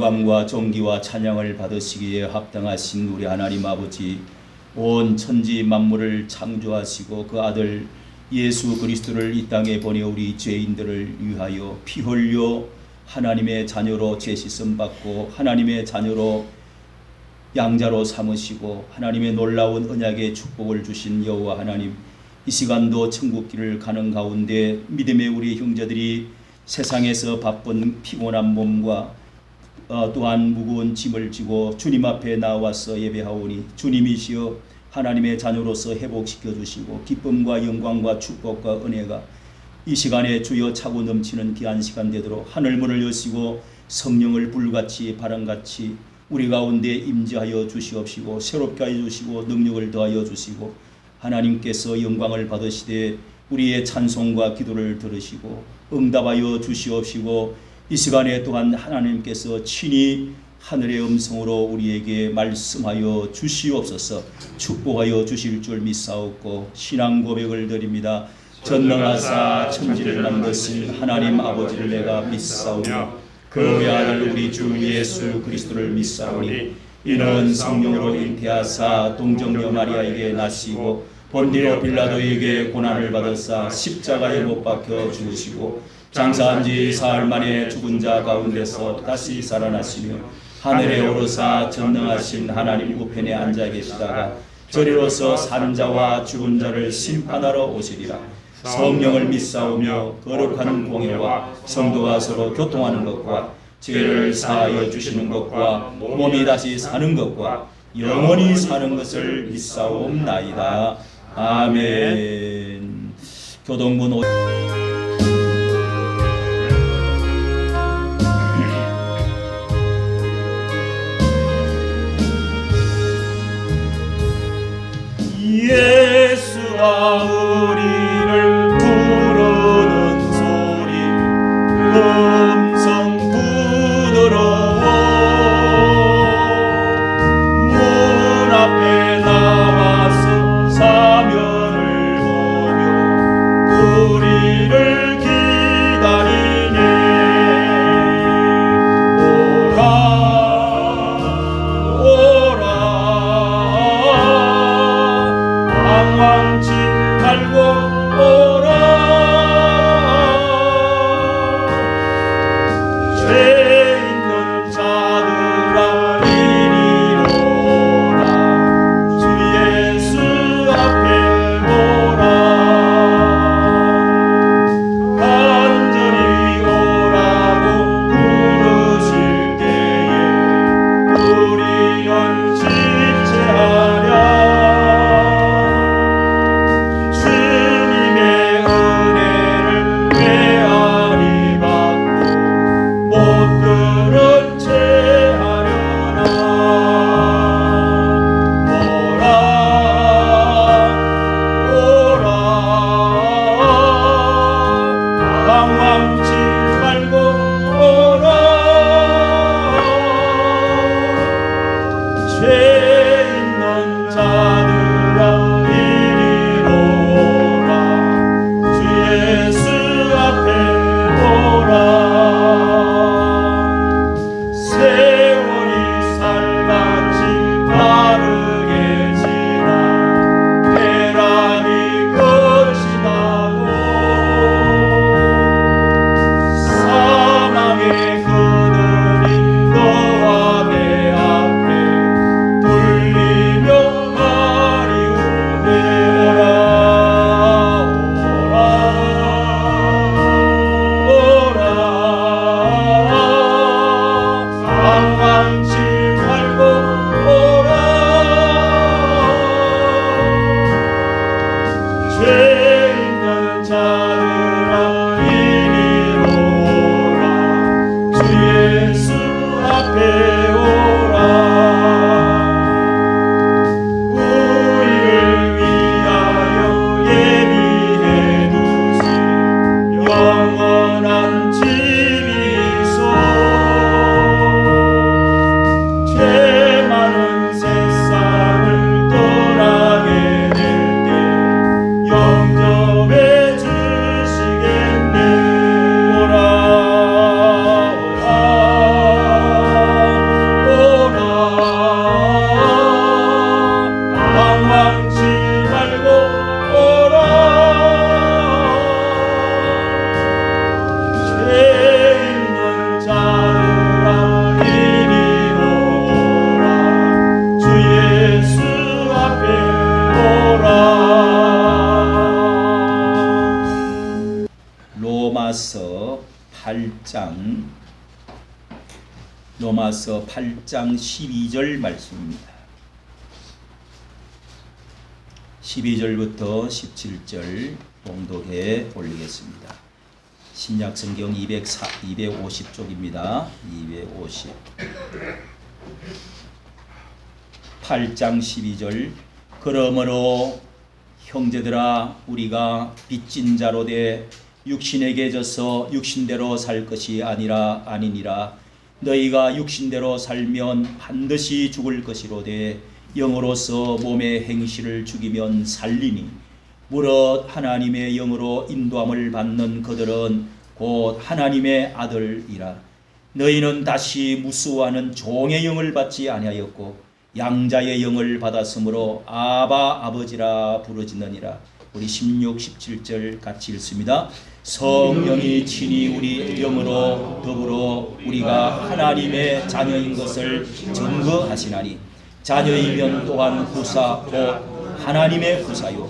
영광과 존귀와 찬양을 받으시기에 합당하신 우리 하나님 아버지, 온 천지 만물을 창조하시고 그 아들 예수 그리스도를 이 땅에 보내 우리 죄인들을 위하여 피 흘려 하나님의 자녀로 죄-씻음 받고 하나님의 자녀로 양자로 삼으시고 하나님의 놀라운 언약의 축복을 주신 여호와 하나님, 이 시간도 천국길을 가는 가운데 믿음의 우리 형제들이 세상에서 바쁜 피곤한 몸과 또한 무거운 짐을 지고 주님 앞에 나와서 예배하오니 주님이시여 하나님의 자녀로서 회복시켜 주시고 기쁨과 영광과 축복과 은혜가 이 시간에 주여 차고 넘치는 귀한 시간 되도록 하늘문을 여시고 성령을 불같이 바람같이 우리 가운데 임재하여 주시옵시고 새롭게 하여 주시고 능력을 더하여 주시고 하나님께서 영광을 받으시되 우리의 찬송과 기도를 들으시고 응답하여 주시옵시고 이 시간에 또한 하나님께서 친히 하늘의 음성으로 우리에게 말씀하여 주시옵소서. 축복하여 주실 줄 믿사옵고 신앙 고백을 드립니다. 전능하사 천지를 만드신 하나님 아버지를 내가 믿사오며 그 외아들 우리 주 예수 그리스도를 믿사오니 이는 성령으로 잉태하사 동정녀 마리아에게 나시고 본디오 빌라도에게 고난을 받으사 십자가에 못 박혀 죽으시고 장사한 지 사흘 만에 죽은 자 가운데서 다시 살아나시며 하늘에 오르사 전능하신 하나님 우편에 앉아 계시다가 저리로서 사는 자와 죽은 자를 심판하러 오시리라. 성령을 믿사오며 거룩한 공예와 성도가 서로 교통하는 것과 죄를 사하여 주시는 것과 몸이 다시 사는 것과 영원히 사는 것을 믿사옵나이다. 아멘. 교동문 예수와 우리를 부르는 소리 음성 부드러워 문 앞에 나와서 사면을 보며 우리를 기다리네. 오라 왕치 달고 오라. 죄 있는 자들아 이리 오라. 주 예수 앞에 오라. 간절히 오라고 부르실 때에 우리는 지체하랴. 주님의 은혜를 메아리 받고 8장 로마서 8장 12절 말씀입니다. 12절부터 17절 봉독해 올리겠습니다. 신약성경 250쪽입니다. 250 8장 12절 그러므로 형제들아 우리가 빚진 자로 돼 육신에게 져서 육신대로 살 것이 아니니라 너희가 육신대로 살면 반드시 죽을 것이로되 영으로서 몸의 행실을 죽이면 살리니 무릇 하나님의 영으로 인도함을 받는 그들은 곧 하나님의 아들이라. 너희는 다시 무수하는 종의 영을 받지 아니하였고 양자의 영을 받았으므로 아바 아버지라 부르짖느니라. 우리 16, 17절 같이 읽습니다. 성령이 친히 우리 영으로 더불어 우리가 하나님의 자녀인 것을 증거하시나니 자녀이면 또한 후사 곧 하나님의 후사요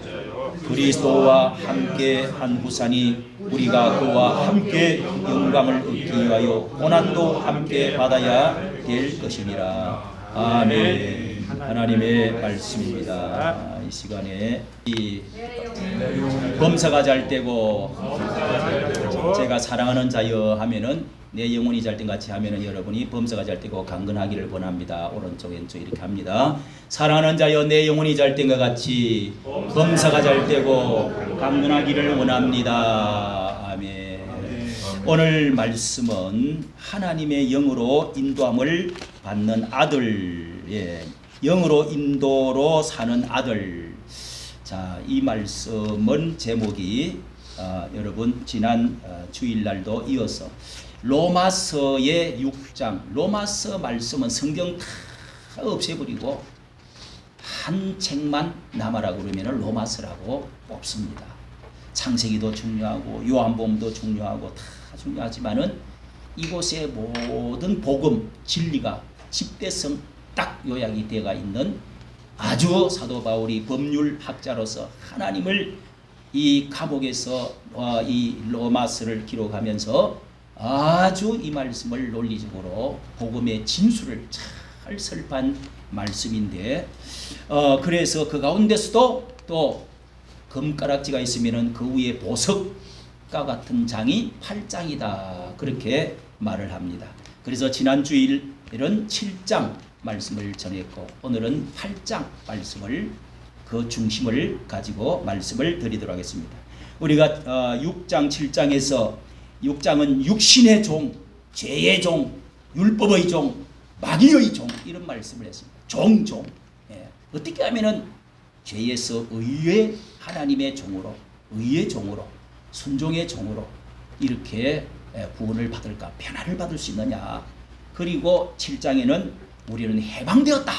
그리스도와 함께 한 후사니 우리가 그와 함께 영광을 얻기 위하여 고난도 함께 받아야 될 것이니라. 아멘. 하나님의 말씀입니다. 이 시간에 이 범사가 잘 되고 제가 사랑하는 자여 하면은 내 영혼이 잘 된 같이 하면은 여러분이 범사가 잘 되고 강건하기를 원합니다. 오른쪽 왼쪽 이렇게 합니다. 사랑하는 자여 내 영혼이 잘 된 것 같이 범사가 잘 되고 강건하기를 원합니다. 아멘. 오늘 말씀은 하나님의 영으로 인도함을 받는 아들, 영으로 인도로 사는 아들. 자, 이 말씀은 제목이 여러분 지난 주일날도 이어서 로마서의 6장, 로마서 말씀은 성경 다 없애버리고 한 책만 남아라고 그러면 로마서라고 뽑습니다. 창세기도 중요하고 요한복음도 중요하고 다 중요하지만은 이곳에 모든 복음, 진리가 집대성 딱 요약이 되어 있는 아주 사도 바울이 법률학자로서 하나님을 이 감옥에서 이 로마서를 기록하면서 아주 이 말씀을 논리적으로 복음의 진수를 잘 설파한 말씀인데 그래서 그 가운데서도 또 금가락지가 있으면은 그 위에 보석과 같은 장이 8장이다 그렇게 말을 합니다. 그래서 지난 주일은 7장 말씀을 전했고 오늘은 8장 말씀을 그 중심을 가지고 말씀을 드리도록 하겠습니다. 우리가 6장 7장에서 6장은 육신의 종, 죄의 종, 율법의 종, 마귀의 종 이런 말씀을 했습니다. 종. 어떻게 하면은 죄에서 의의 하나님의 종으로, 의의 종으로, 순종의 종으로 이렇게 구원을 받을까, 변화를 받을 수 있느냐. 그리고 7장에는 우리는 해방되었다.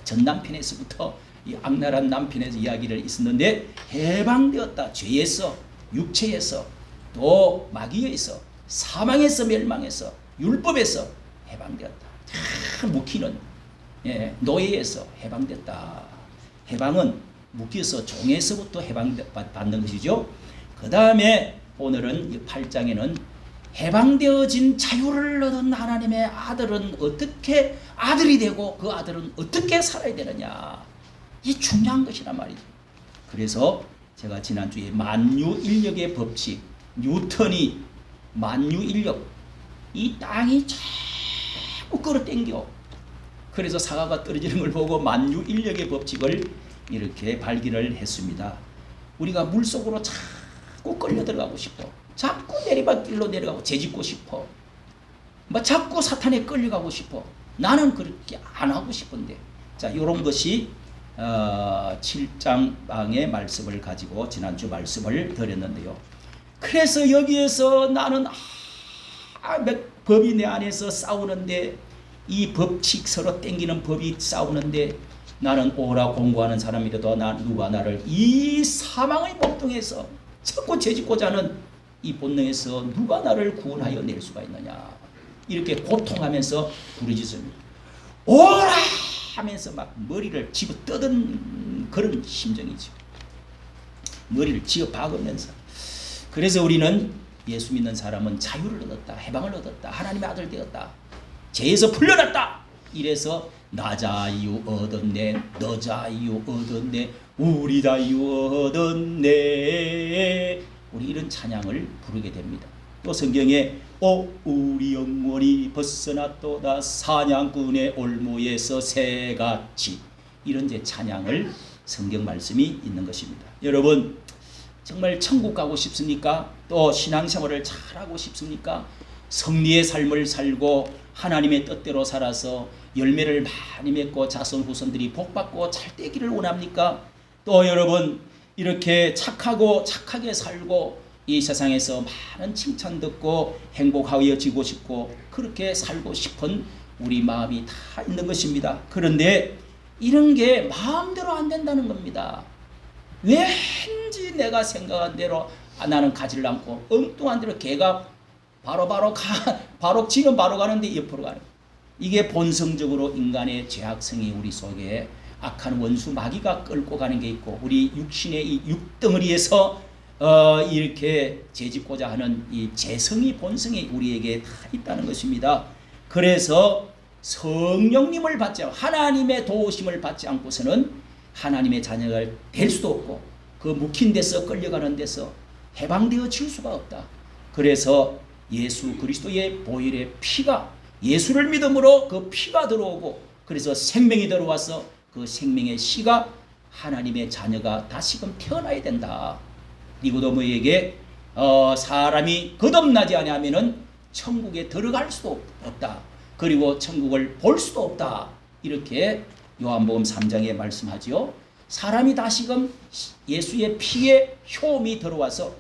전 남편에서부터 이 악랄한 남편에서 이야기를 있었는데 해방되었다. 죄에서, 육체에서, 또 마귀에서, 사망에서, 멸망에서, 율법에서 해방되었다. 다 묶이는 노예에서 해방됐다. 해방은 묶여서 종에서부터 해방받는 것이죠. 그 다음에 오늘은 8장에는 해방되어진 자유를 얻은 하나님의 아들은 어떻게 아들이 되고 그 아들은 어떻게 살아야 되느냐. 이 중요한 것이란 말이죠. 그래서 제가 지난주에 만유인력의 법칙, 뉴턴이 만유인력, 이 땅이 자꾸 끌어당겨. 그래서 사과가 떨어지는 걸 보고 만유인력의 법칙을 이렇게 발견을 했습니다. 우리가 물속으로 자꾸 끌려 들어가고 싶어. 자꾸 내리막길로 내려가고 재짓고 싶어. 자꾸 사탄에 끌려가고 싶어. 나는 그렇게 안 하고 싶은데. 자, 이런 것이 7장의 말씀을 가지고 지난주 말씀을 드렸는데요. 그래서 여기에서 나는 법이 내 안에서 싸우는데 이 법칙 서로 땡기는 법이 싸우는데 나는 오라 공부하는 사람이라도 누가 나를 이 사망의 목동에서 자꾸 죄짓고자 하는 이 본능에서 누가 나를 구원하여 낼 수가 있느냐. 이렇게 고통하면서 부르짖습니다. 오라 하면서 막 머리를 집어 뜯은 그런 심정이죠. 머리를 집어 박으면서. 그래서 우리는 예수 믿는 사람은 자유를 얻었다, 해방을 얻었다, 하나님의 아들 되었다, 죄에서 풀려났다. 이래서 나 자유 얻었네, 너 자유 얻었네, 우리 자유 얻었네, 우리 이런 찬양을 부르게 됩니다. 또 성경에 우리 영혼이 벗어났도다 사냥꾼의 올무에서 새같이, 이런 제 찬양을 성경 말씀이 있는 것입니다. 여러분 정말 천국 가고 싶습니까? 또 신앙생활을 잘하고 싶습니까? 성리의 삶을 살고 하나님의 뜻대로 살아서 열매를 많이 맺고 자손 후손들이 복받고 잘 되기를 원합니까? 또 여러분 이렇게 착하고 착하게 살고 이 세상에서 많은 칭찬 듣고 행복하여지고 싶고 그렇게 살고 싶은 우리 마음이 다 있는 것입니다. 그런데 이런 게 마음대로 안 된다는 겁니다. 왠지 내가 생각한 대로 나는 가지를 않고 엉뚱한 대로 개가 바로 지는 바로 가는데 옆으로 가는, 이게 본성적으로 인간의 죄악성이 우리 속에 악한 원수 마귀가 끌고 가는 게 있고 우리 육신의 이 육덩어리에서 이렇게 재짓고자 하는 이 재성이 본성이 우리에게 다 있다는 것입니다. 그래서 성령님을 받지 않고 하나님의 도우심을 받지 않고서는 하나님의 자녀가 될 수도 없고 그 묵힌 데서 끌려가는 데서 해방되어질 수가 없다. 그래서 예수 그리스도의 보혈의 피가, 예수를 믿음으로 그 피가 들어오고 그래서 생명이 들어와서 그 생명의 씨가 하나님의 자녀가 다시금 태어나야 된다. 니고데모에게 사람이 거듭나지 아니하면은 천국에 들어갈 수도 없다. 그리고 천국을 볼 수도 없다. 이렇게 요한복음 3장에 말씀하지요. 사람이 다시금 예수의 피에 효험이 들어와서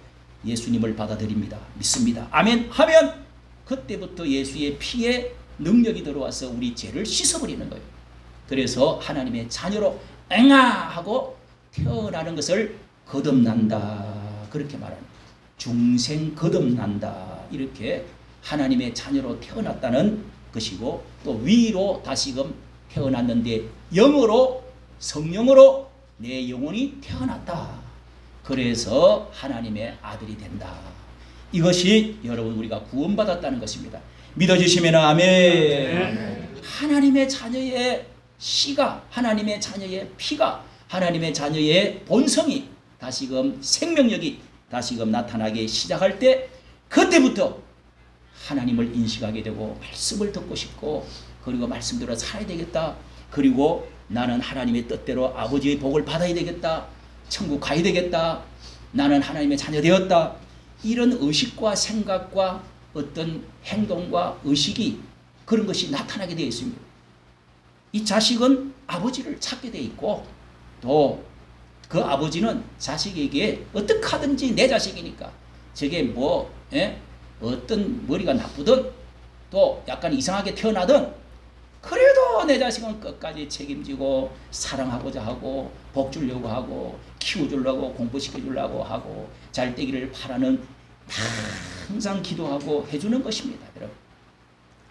예수님을 받아들입니다. 믿습니다. 아멘 하면 그때부터 예수의 피에 능력이 들어와서 우리 죄를 씻어버리는 거예요. 그래서 하나님의 자녀로 엥아 하고 태어나는 것을 거듭난다. 그렇게 말합니다. 중생 거듭난다. 이렇게 하나님의 자녀로 태어났다는 것이고 또 위로 다시금 태어났는데 영으로 성령으로 내 영혼이 태어났다. 그래서 하나님의 아들이 된다. 이것이 여러분 우리가 구원받았다는 것입니다. 믿어주시면 아멘. 하나님의 자녀의 씨가, 하나님의 자녀의 피가, 하나님의 자녀의 본성이 다시금 생명력이 다시금 나타나기 시작할 때 그때부터 하나님을 인식하게 되고 말씀을 듣고 싶고 그리고 말씀대로 살아야 되겠다. 그리고 나는 하나님의 뜻대로 아버지의 복을 받아야 되겠다. 천국 가야 되겠다. 나는 하나님의 자녀 되었다. 이런 의식과 생각과 어떤 행동과 의식이 그런 것이 나타나게 되어 있습니다. 이 자식은 아버지를 찾게 되어 있고 또 그 아버지는 자식에게 어떻게 하든지 내 자식이니까 저게 뭐 어떤 머리가 나쁘든 또 약간 이상하게 태어나든 그래도 내 자식은 끝까지 책임지고 사랑하고자 하고 복 주려고 하고 키워주려고 공부시켜주려고 하고 잘 되기를 바라는 항상 기도하고 해주는 것입니다. 여러분.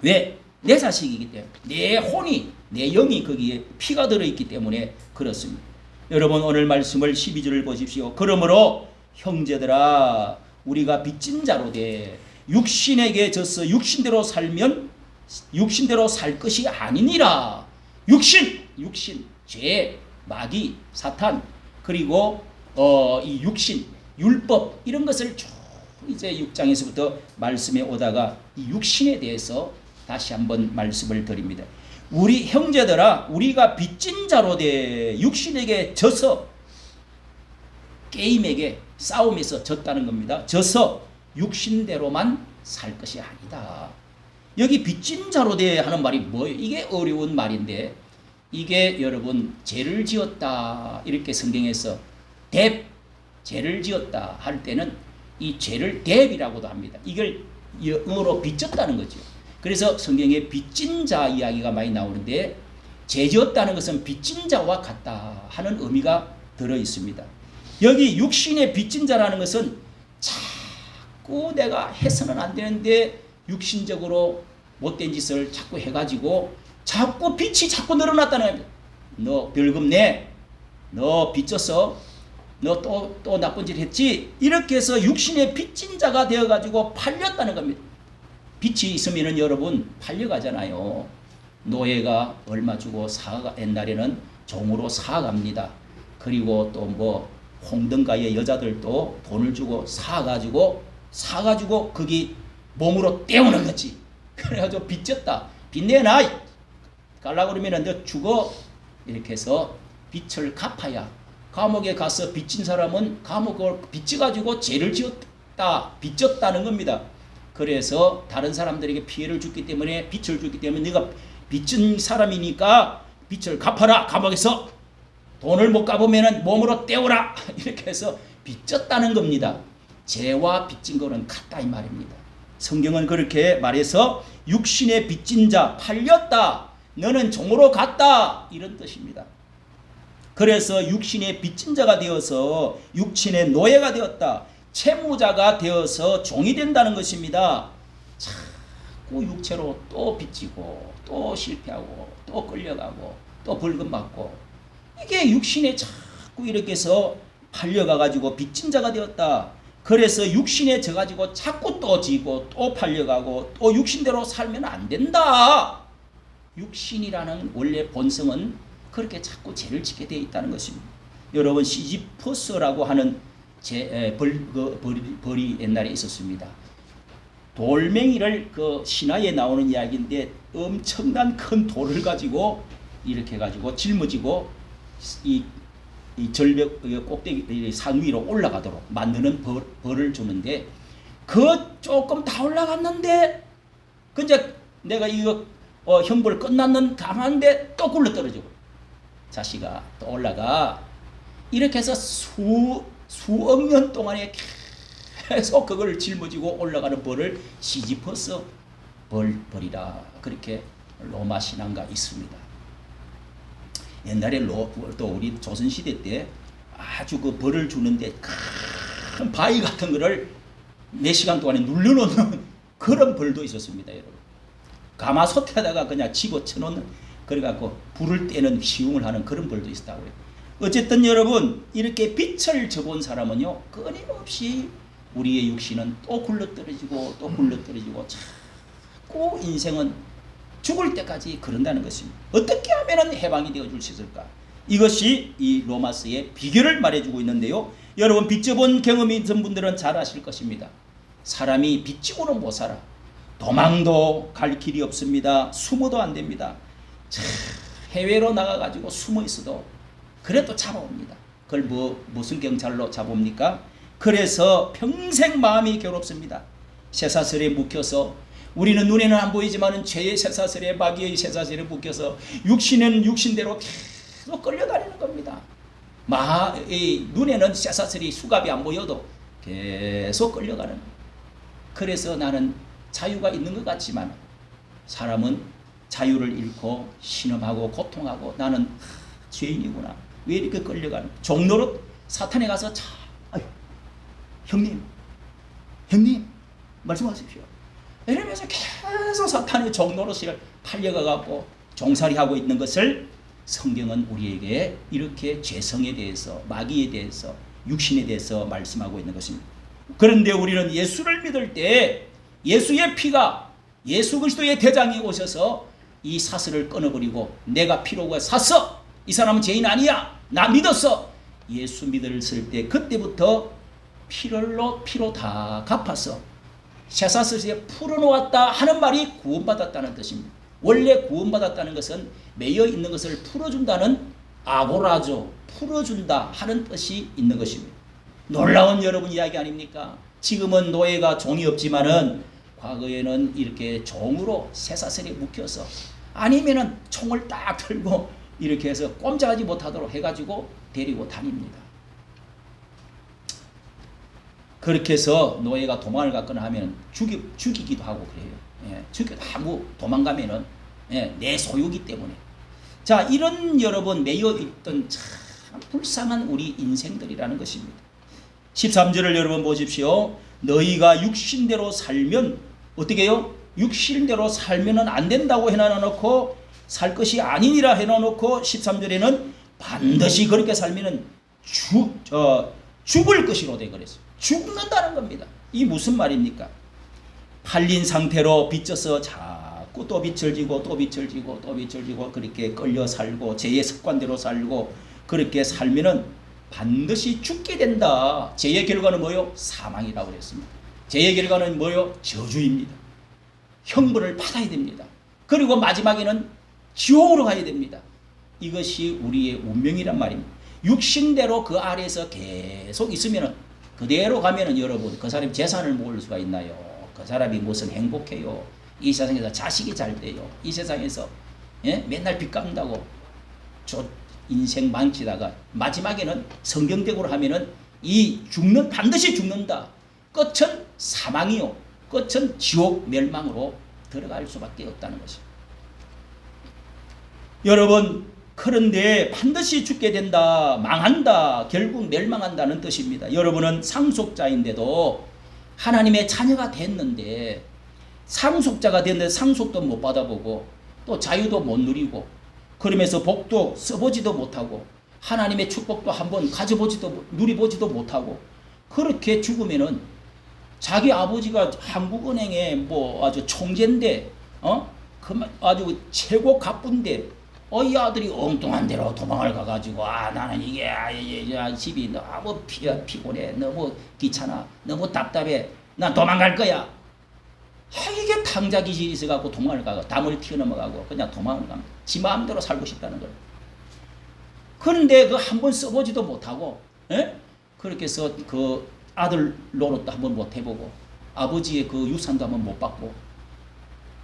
왜? 내 자식이기 때문에 내 혼이 내 영이 거기에 피가 들어있기 때문에 그렇습니다. 여러분 오늘 말씀을 12절을 보십시오. 그러므로 형제들아 우리가 빚진 자로 돼 육신에게 져서 육신대로 살면 육신대로 살 것이 아니니라. 육신, 죄, 마귀, 사탄 그리고 이 육신, 율법 이런 것을 쭉 이제 6장에서부터 말씀에 오다가 이 육신에 대해서 다시 한번 말씀을 드립니다. 우리 형제들아 우리가 빚진 자로 돼 육신에게 져서 게임에게 싸움에서 졌다는 겁니다. 져서 육신대로만 살 것이 아니다. 여기 빚진 자로 돼 하는 말이 뭐예요? 이게 어려운 말인데 이게 여러분 죄를 지었다 이렇게 성경에서 죄를 지었다 할 때는 이 죄를 뎁이라고도 합니다. 이걸 영어로 빚졌다는 거죠. 그래서 성경에 빚진 자 이야기가 많이 나오는데 죄 지었다는 것은 빚진 자와 같다 하는 의미가 들어 있습니다. 여기 육신의 빚진 자라는 것은 자꾸 내가 해서는 안 되는데 육신적으로 못된 짓을 자꾸 해가지고 자꾸 빚이 자꾸 늘어났다는 겁니다. 너 벌금 내, 너 빚져서 너 또 나쁜 짓 했지? 이렇게 해서 육신의 빚진 자가 되어가지고 팔렸다는 겁니다. 빚이 있으면 여러분 팔려가잖아요. 노예가 얼마 주고 옛날에는 종으로 사갑니다. 그리고 또 뭐 홍등가의 여자들도 돈을 주고 사가지고 거기 몸으로 떼우는 거지. 그래가지고 빚졌다. 빚 내놔. 갈라 그러면 너 죽어. 이렇게 해서 빚을 갚아야. 감옥에 가서 빚진 사람은 감옥을 빚져가지고 죄를 지었다. 빚졌다는 겁니다. 그래서 다른 사람들에게 피해를 줬기 때문에 빚을 줬기 때문에 네가 빚진 사람이니까 빚을 갚아라. 감옥에서 돈을 못 갚으면 몸으로 떼오라. 이렇게 해서 빚졌다는 겁니다. 죄와 빚진 거는 같다 이 말입니다. 성경은 그렇게 말해서 육신의 빚진 자 팔렸다. 너는 종으로 갔다. 이런 뜻입니다. 그래서 육신의 빚진 자가 되어서 육신의 노예가 되었다. 채무자가 되어서 종이 된다는 것입니다. 자꾸 육체로 또 빚지고 또 실패하고 또 끌려가고 또 벌금 받고 이게 육신에 자꾸 이렇게 해서 팔려가가지고 빚진 자가 되었다. 그래서 육신에 져가지고 자꾸 또 지고 또 팔려가고 또 육신대로 살면 안 된다. 육신이라는 원래 본성은 그렇게 자꾸 죄를 짓게 되어 있다는 것입니다. 여러분 시지퍼스라고 하는 벌이 옛날에 있었습니다. 돌멩이를 그 신화에 나오는 이야기인데 엄청난 큰 돌을 가지고 이렇게 해가지고 짊어지고 이 절벽 꼭대기 산 위로 올라가도록 만드는 벌을 주는데 그 조금 다 올라갔는데 근데 내가 이거 형벌 끝났는 가만데 또 굴러 떨어지고 자식아 또 올라가 이렇게 해서 수억 년 동안에 계속 그걸 짊어지고 올라가는 벌을 시지퍼스 벌이라 그렇게 로마 신앙가 있습니다. 옛날에 또 우리 조선시대 때 아주 그 벌을 주는데 큰 바위 같은 거를 몇 시간 동안에 눌러놓는 그런 벌도 있었습니다. 여러분 가마솥에다가 그냥 집어쳐놓는 그래갖고 불을 떼는 시움을 하는 그런 벌도 있었다고 해요. 어쨌든 여러분 이렇게 빛을 져본 사람은요 끊임없이 우리의 육신은 또 굴러떨어지고 또 굴러떨어지고 자꾸 인생은 죽을 때까지 그런다는 것입니다. 어떻게 하면 해방이 되어줄 수 있을까? 이것이 이 로마서의 비결을 말해주고 있는데요. 여러분 빚져본 경험이 있는 분들은 잘 아실 것입니다. 사람이 빚지고는 못 살아. 도망도 갈 길이 없습니다. 숨어도 안 됩니다. 해외로 나가가지고 숨어 있어도 그래도 잡아옵니다. 그걸 무슨 경찰로 잡아옵니까? 그래서 평생 마음이 괴롭습니다. 쇠사슬에 묶여서 우리는 눈에는 안 보이지만 죄의 쇠사슬에 마귀의 쇠사슬에 묶여서 육신은 육신대로 계속 끌려다니는 겁니다. 눈에는 쇠사슬이 수갑이 안 보여도 계속 끌려가는 거예요. 그래서 나는 자유가 있는 것 같지만 사람은 자유를 잃고 신음하고 고통하고 나는 죄인이구나. 왜 이렇게 끌려가는 종로로 사탄에 가서 형님 말씀하십시오. 이러면서 계속 사탄의 종노릇을 팔려가고 종살이하고 있는 것을 성경은 우리에게 이렇게 죄성에 대해서 마귀에 대해서 육신에 대해서 말씀하고 있는 것입니다. 그런데 우리는 예수를 믿을 때 예수의 피가 예수 그리스도의 대장이 오셔서 이 사슬을 끊어버리고 내가 피로 샀어. 이 사람은 죄인 아니야. 나 믿었어. 예수 믿었을 때 그때부터 피로 다 갚아서 쇠사슬에 풀어놓았다 하는 말이 구원받았다는 뜻입니다. 원래 구원받았다는 것은 매여 있는 것을 풀어준다는 아고라죠. 풀어준다 하는 뜻이 있는 것입니다. 놀라운 여러분 이야기 아닙니까? 지금은 노예가 종이 없지만은 과거에는 이렇게 종으로 쇠사슬에 묶여서 아니면은 총을 딱 들고 이렇게 해서 꼼짝하지 못하도록 해가지고 데리고 다닙니다. 그렇게 해서 노예가 도망을 갔거나 하면 죽이기도 하고 그래요. 죽이기도 하고 도망가면은 내 소유기 때문에. 자, 이런 여러분 매여 있던 참 불쌍한 우리 인생들이라는 것입니다. 13절을 여러분 보십시오. 너희가 육신대로 살면 어떻게 해요? 육신대로 살면은 안 된다고 해놔놓고 살 것이 아니니라 해놔놓고 13절에는 반드시 그렇게 살면은 죽을 것이로되 그랬어요. 죽는다는 겁니다. 이 무슨 말입니까? 팔린 상태로 빚져서 자꾸 또 빚을 지고 또 빚을 지고 또 빚을 지고 그렇게 끌려 살고 죄의 습관대로 살고 그렇게 살면은 반드시 죽게 된다. 죄의 결과는 뭐요? 사망이라고 그랬습니다. 죄의 결과는 뭐요? 저주입니다. 형벌을 받아야 됩니다. 그리고 마지막에는 지옥으로 가야 됩니다. 이것이 우리의 운명이란 말입니다. 육신대로 그 아래에서 계속 있으면은 그대로 가면은 여러분 그 사람이 재산을 모을 수가 있나요? 그 사람이 무슨 행복해요? 이 세상에서 자식이 잘 돼요? 이 세상에서 맨날 빚 갚는다고 인생 망치다가 마지막에는 성경적으로 하면은 반드시 죽는다. 끝은 사망이요. 끝은 지옥 멸망으로 들어갈 수밖에 없다는 것입니다. 여러분, 그런데 반드시 죽게 된다, 망한다, 결국 멸망한다는 뜻입니다. 여러분은 상속자인데도 하나님의 자녀가 됐는데 상속자가 됐는데 상속도 못 받아보고 또 자유도 못 누리고 그러면서 복도 써보지도 못하고 하나님의 축복도 한번 누리보지도 못하고 그렇게 죽으면은 자기 아버지가 한국은행의 뭐 아주 총재인데 아주 최고 갑부인데 이 아들이 엉뚱한 데로 도망을 가가지고 나는 이게 집이 너무 피곤해, 너무 귀찮아, 너무 답답해, 난 도망갈 거야. 이게 탕자 기질이 있어갖고 도망을 가고 담을 튀어넘어가고 그냥 도망을 갑니다. 지 마음대로 살고 싶다는 거예요. 그런데 그 한번 써보지도 못하고 그렇게 해서 그 아들 노릇도 한번 못 해보고 아버지의 그 유산도 한번 못 받고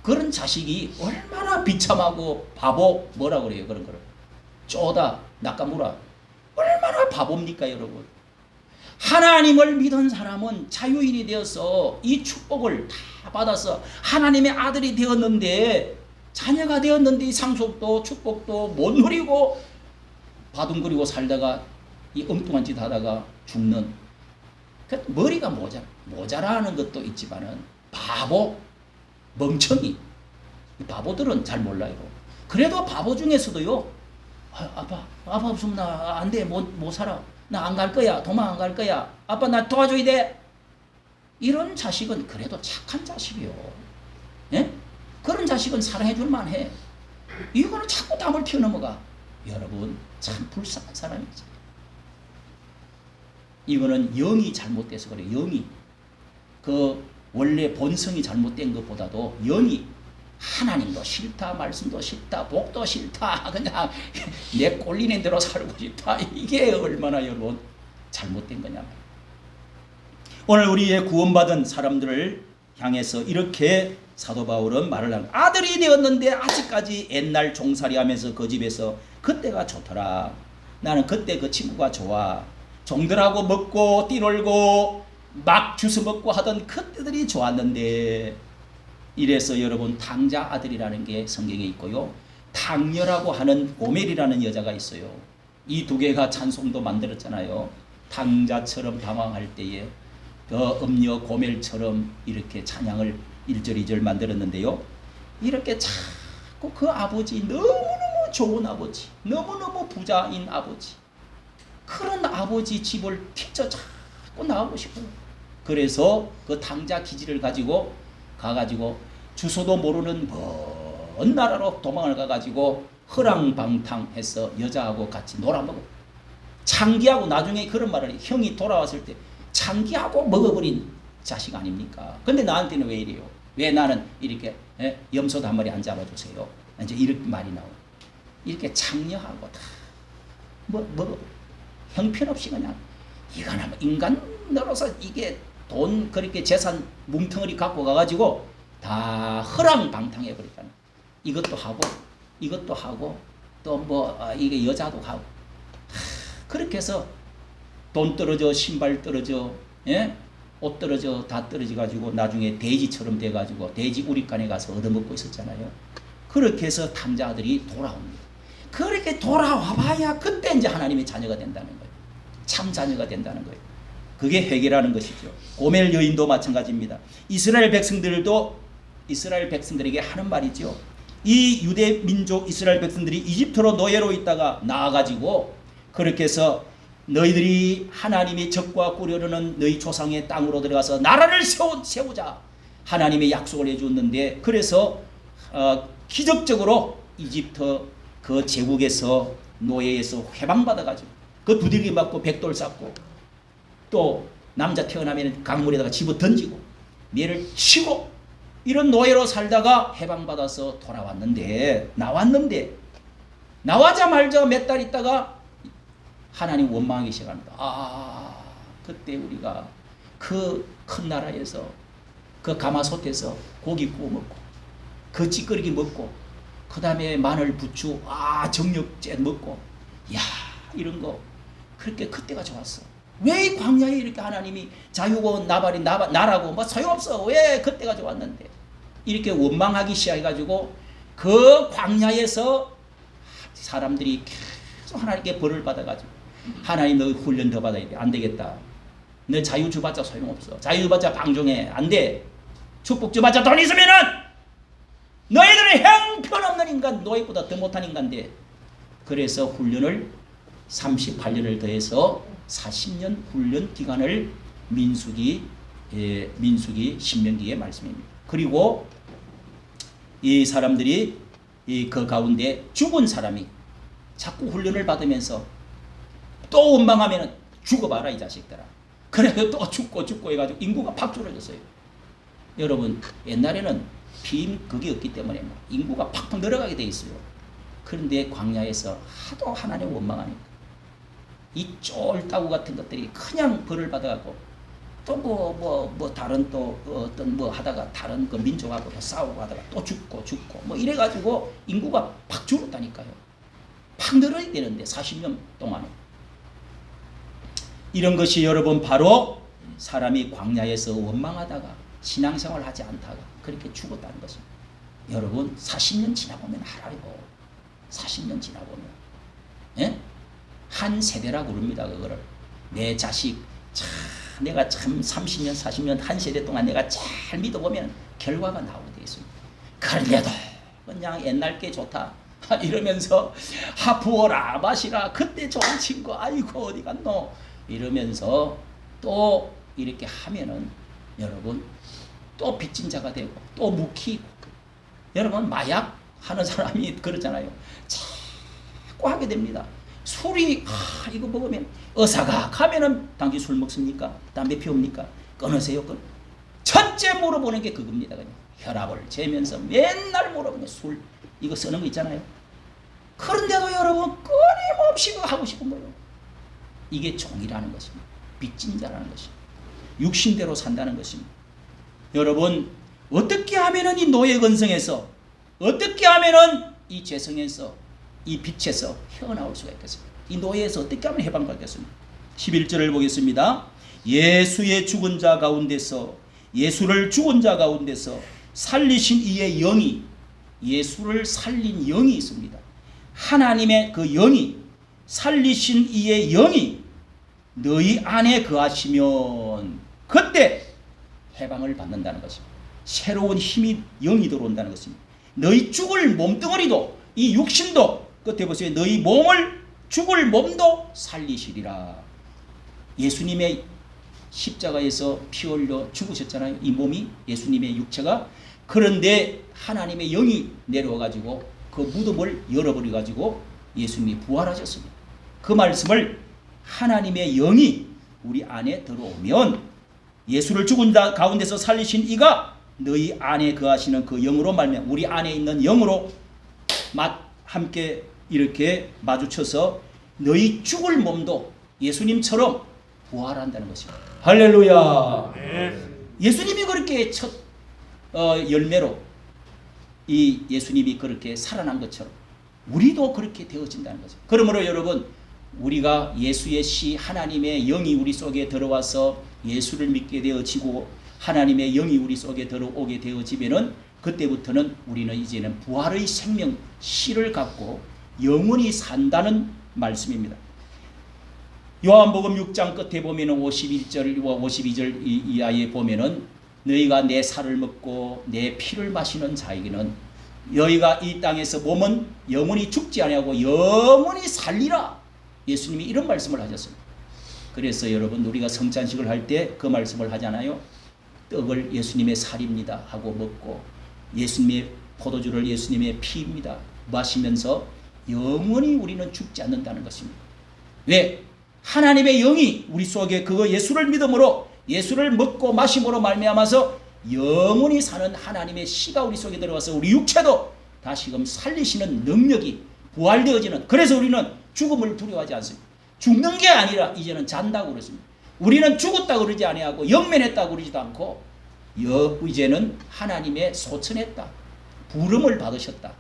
그런 자식이 얼마나 비참하고 바보 뭐라 그래요 그런 거를 쪼다 낙가무라 얼마나 바보입니까 여러분. 하나님을 믿은 사람은 자유인이 되어서 이 축복을 다 받아서 하나님의 아들이 되었는데 자녀가 되었는데 이 상속도 축복도 못 누리고 바둥거리고 살다가 이 엉뚱한 짓 하다가 죽는 머리가 모자라는 것도 있지만은 바보 멍청이 바보들은 잘 몰라요. 그래도 바보 중에서도요 아빠 없으면 나 안 돼 못 살아 나 안 갈 거야 도망 안 갈 거야 아빠 나 도와줘야 돼 이런 자식은 그래도 착한 자식이요. 그런 자식은 사랑해 줄 만해. 이거는 자꾸 담을 튀어넘어가. 여러분 참 불쌍한 사람이지. 이거는 영이 잘못돼서 그래요. 영이 원래 본성이 잘못된 것보다도 영이 하나님도 싫다, 말씀도 싫다, 복도 싫다, 그냥 내 꼴리는 대로 살고 싶다. 이게 얼마나 여러분 잘못된 거냐. 오늘 우리의 구원받은 사람들을 향해서 이렇게 사도 바울은 말을 하는 아들이 되었는데 아직까지 옛날 종살이 하면서 그 집에서 그때가 좋더라. 나는 그때 그 친구가 좋아. 종들하고 먹고 뛰놀고 막 주워 먹고 하던 그때들이 좋았는데 이래서 여러분 탕자 아들이라는 게 성경에 있고요. 탕녀라고 하는 고멜이라는 여자가 있어요. 이 두 개가 찬송도 만들었잖아요. 탕자처럼 방황할 때에 그 음녀 고멜처럼 이렇게 찬양을 1절 2절 만들었는데요. 이렇게 자꾸 그 아버지 너무너무 좋은 아버지 너무너무 부자인 아버지 그런 아버지 집을 피쳐 자꾸 나가고 싶어요. 그래서 그 탕자 기질을 가지고 가가지고 주소도 모르는 먼 나라로 도망을 가가지고 허랑방탕해서 여자하고 같이 놀아먹어. 창기하고 나중에 그런 말을 해. 형이 돌아왔을 때 창기하고 먹어버린 자식 아닙니까? 근데 나한테는 왜 이래요? 왜 나는 이렇게 염소도 한 마리 안 잡아주세요? 이제 이렇게 말이 나와요. 이렇게 창녀하고 다 먹어. 형편없이 그냥 이거는 인간 노릇서 이게 돈 그렇게 재산 뭉텅이리 갖고 가가지고 다 허랑방탕해버리잖아. 이것도 하고 또 뭐 이게 여자도 하고 그렇게 해서 돈 떨어져 신발 떨어져 옷 떨어져 다 떨어져 가지고 나중에 돼지처럼 돼 가지고 돼지 우리간에 가서 얻어먹고 있었잖아요. 그렇게 해서 탕자들이 돌아옵니다. 그렇게 돌아와 봐야 그때 이제 하나님의 자녀가 된다는 거예요. 참 자녀가 된다는 거예요. 그게 회개라는 것이죠. 고멜 여인도 마찬가지입니다. 이스라엘 백성들에게 하는 말이죠. 이 유대 민족 이스라엘 백성들이 이집트로 노예로 있다가 나와가지고 그렇게 해서 너희들이 하나님의 적과 꾸려르는 너희 조상의 땅으로 들어가서 나라를 세우자 하나님의 약속을 해주었는데, 그래서 기적적으로 이집트 그 제국에서 노예에서 해방받아가지고 그 두들기 맞고 백돌 쌓고 또 남자 태어나면 강물에다가 집어 던지고 매를 치고 이런 노예로 살다가 해방받아서 돌아왔는데, 나와자마자 몇 달 있다가 하나님 원망하기 시작합니다. 그때 우리가 그 큰 나라에서 그 가마솥에서 고기 구워 먹고 그 찌꺼기 먹고 그 다음에 마늘 부추 정력제 먹고 이런 거 그렇게 그때가 좋았어. 왜 이 광야에 이렇게 하나님이 자유고 나라고 뭐 소용없어. 왜 그때가 좋았는데. 이렇게 원망하기 시작해가지고 그 광야에서 사람들이 계속 하나님께 벌을 받아가지고 하나님 너 훈련 더 받아야 돼. 안 되겠다. 너 자유 주봤자 소용없어. 자유 주봤자 방종해. 안 돼. 축복 주봤자 돈 있으면은 너희들은 형편없는 인간, 노예보다 더 못한 인간인데. 그래서 훈련을 38년을 더해서 40년 훈련 기간을 민수기 신명기의 말씀입니다. 그리고 이 사람들이 그 가운데 죽은 사람이 자꾸 훈련을 받으면서 또 원망하면 죽어봐라 이 자식들아. 그래서 또 죽고 해가지고 인구가 팍 줄어졌어요. 여러분 옛날에는 그게 없기 때문에 인구가 팍팍 늘어가게 돼 있어요. 그런데 광야에서 하도 하나님 원망하니까 이 쫄따구 같은 것들이 그냥 벌을 받아가고 또 다른 또 어떤 하다가 다른 그 민족하고 또 싸우고 하다가 또 죽고 뭐 이래가지고 인구가 팍 줄었다니까요. 팍 늘어야 되는데 40년 동안에. 이런 것이 여러분 바로 사람이 광야에서 원망하다가 신앙생활을 하지 않다가 그렇게 죽었다는 것입니다. 여러분 40년 지나보면 알아요. 40년 지나보면 한 세대라고 그럽니다. 그거를 내 자식 내가 참 30년 40년 한 세대 동안 내가 잘 믿어보면 결과가 나오게 되어 있습니다. 그런데도 그냥 옛날 게 좋다 이러면서 부어라 마시라 그때 좋은 친구 아이고 어디 갔노 이러면서 또 이렇게 하면은 여러분 또 빚진 자가 되고 또 묵히고. 여러분 마약 하는 사람이 그러잖아요. 자꾸 하게 됩니다. 술이 이거 먹으면 의사가 가면은 당신 술 먹습니까? 담배 피웁니까? 끊으세요. 첫째 물어보는 게 그겁니다. 그냥 혈압을 재면서 맨날 물어보는 술 이거 쓰는 거 있잖아요. 그런데도 여러분 끊임없이 하고 싶은 거예요. 이게 종이라는 것입니다. 빚진 자라는 것입니다. 육신대로 산다는 것입니다. 여러분 어떻게 하면은 이 노예 근성에서 어떻게 하면은 이 죄성에서 이 빛에서 헤어나올 수가 있겠습니까? 이 노예에서 어떻게 하면 해방받겠습니까? 11절을 보겠습니다. 예수의 죽은 자 가운데서 예수를 죽은 자 가운데서 살리신 이의 영이 예수를 살린 영이 있습니다. 하나님의 그 영이 살리신 이의 영이 너희 안에 거하시면 그때 해방을 받는다는 것입니다. 새로운 힘이 영이 들어온다는 것입니다. 너희 죽을 몸뚱어리도 이 육신도 끝에 보세요. 너희 몸을 죽을 몸도 살리시리라. 예수님의 십자가에서 피 흘려 죽으셨잖아요. 이 몸이 예수님의 육체가. 그런데 하나님의 영이 내려와가지고 그 무덤을 열어버려가지고 예수님이 부활하셨습니다. 그 말씀을 하나님의 영이 우리 안에 들어오면 예수를 죽은 자 가운데서 살리신 이가 너희 안에 거하시는 그 영으로 말미암아 우리 안에 있는 영으로 함께 이렇게 마주쳐서 너희 죽을 몸도 예수님처럼 부활한다는 것입니다. 할렐루야. 네. 예수님이 그렇게 첫 열매로 이 예수님이 그렇게 살아난 것처럼 우리도 그렇게 되어진다는 거죠. 그러므로 여러분 우리가 예수의 시 하나님의 영이 우리 속에 들어와서 예수를 믿게 되어지고 하나님의 영이 우리 속에 들어오게 되어지면은 그때부터는 우리는 이제는 부활의 생명 씨를 갖고 영원히 산다는 말씀입니다. 요한복음 6장 끝에 보면은 51절과 52절 이하에 보면은 너희가 내 살을 먹고 내 피를 마시는 자에게는 너희가 이 땅에서 몸은 영원히 죽지 아니하고 영원히 살리라. 예수님이 이런 말씀을 하셨습니다. 그래서 여러분 우리가 성찬식을 할 때 그 말씀을 하잖아요. 떡을 예수님의 살입니다 하고 먹고 예수님의 포도주를 예수님의 피입니다 마시면서 영원히 우리는 죽지 않는다는 것입니다. 왜? 하나님의 영이 우리 속에 그거 예수를 믿음으로 예수를 먹고 마심으로 말미암아서 영원히 사는 하나님의 씨가 우리 속에 들어와서 우리 육체도 다시금 살리시는 능력이 부활되어지는, 그래서 우리는 죽음을 두려워하지 않습니다. 죽는 게 아니라 이제는 잔다고 그랬습니다. 우리는 죽었다고 그러지 아니하고 영면했다고 그러지도 않고 이제는 하나님의 소천했다, 부름을 받으셨다,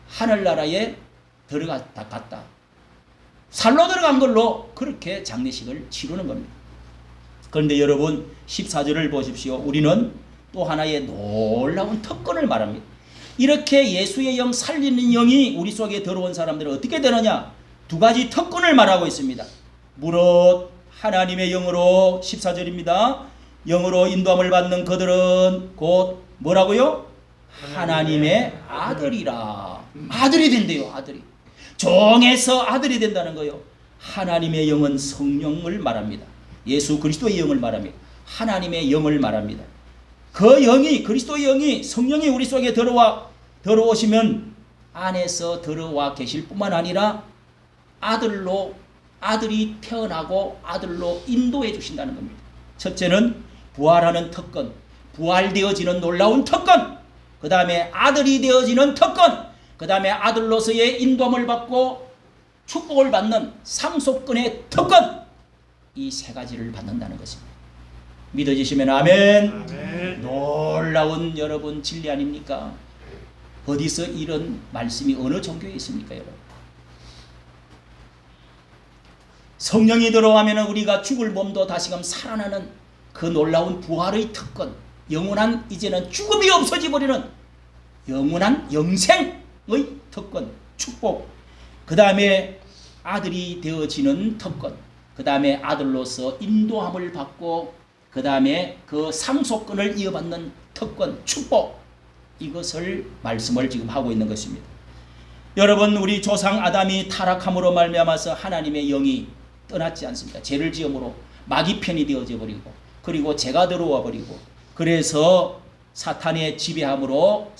하늘나라에 들어갔다 갔다, 살로 들어간 걸로 그렇게 장례식을 치르는 겁니다. 그런데 여러분 14절을 보십시오. 우리는 또 하나의 놀라운 특권을 말합니다. 이렇게 예수의 영, 살리는 영이 우리 속에 들어온 사람들은 어떻게 되느냐? 두 가지 특권을 말하고 있습니다. 무릇 하나님의 영으로, 14절입니다. 영으로 인도함을 받는 그들은 곧 뭐라고요? 하나님의 아들이라. 아들이 된대요. 아들이. 종에서 아들이 된다는 거요. 하나님의 영은 성령을 말합니다. 예수 그리스도의 영을 말합니다. 하나님의 영을 말합니다. 그 영이, 그리스도의 영이, 성령이 우리 속에 들어오시면 안에서 들어와 계실 뿐만 아니라 아들이 태어나고 아들로 인도해 주신다는 겁니다. 첫째는 부활하는 특권, 부활되어지는 놀라운 특권, 그 다음에 아들이 되어지는 특권, 그 다음에 아들로서의 인도함을 받고 축복을 받는 상속권의 특권, 이 세 가지를 받는다는 것입니다. 믿어지시면 아멘. 아멘. 놀라운 여러분 진리 아닙니까? 어디서 이런 말씀이 어느 종교에 있습니까, 여러분? 성령이 들어가면 우리가 죽을 몸도 다시금 살아나는 그 놀라운 부활의 특권, 영원한 이제는 죽음이 없어져 버리는 영원한 영생의 특권, 축복, 그 다음에 아들이 되어지는 특권, 그 다음에 아들로서 인도함을 받고 그 다음에 그 상속권을 이어받는 특권, 축복, 이것을 말씀을 지금 하고 있는 것입니다. 여러분 우리 조상 아담이 타락함으로 말미암아서 하나님의 영이 떠났지 않습니까? 죄를 지음으로 마귀 편이 되어져 버리고 그리고 죄가 들어와 버리고 그래서 사탄의 지배함으로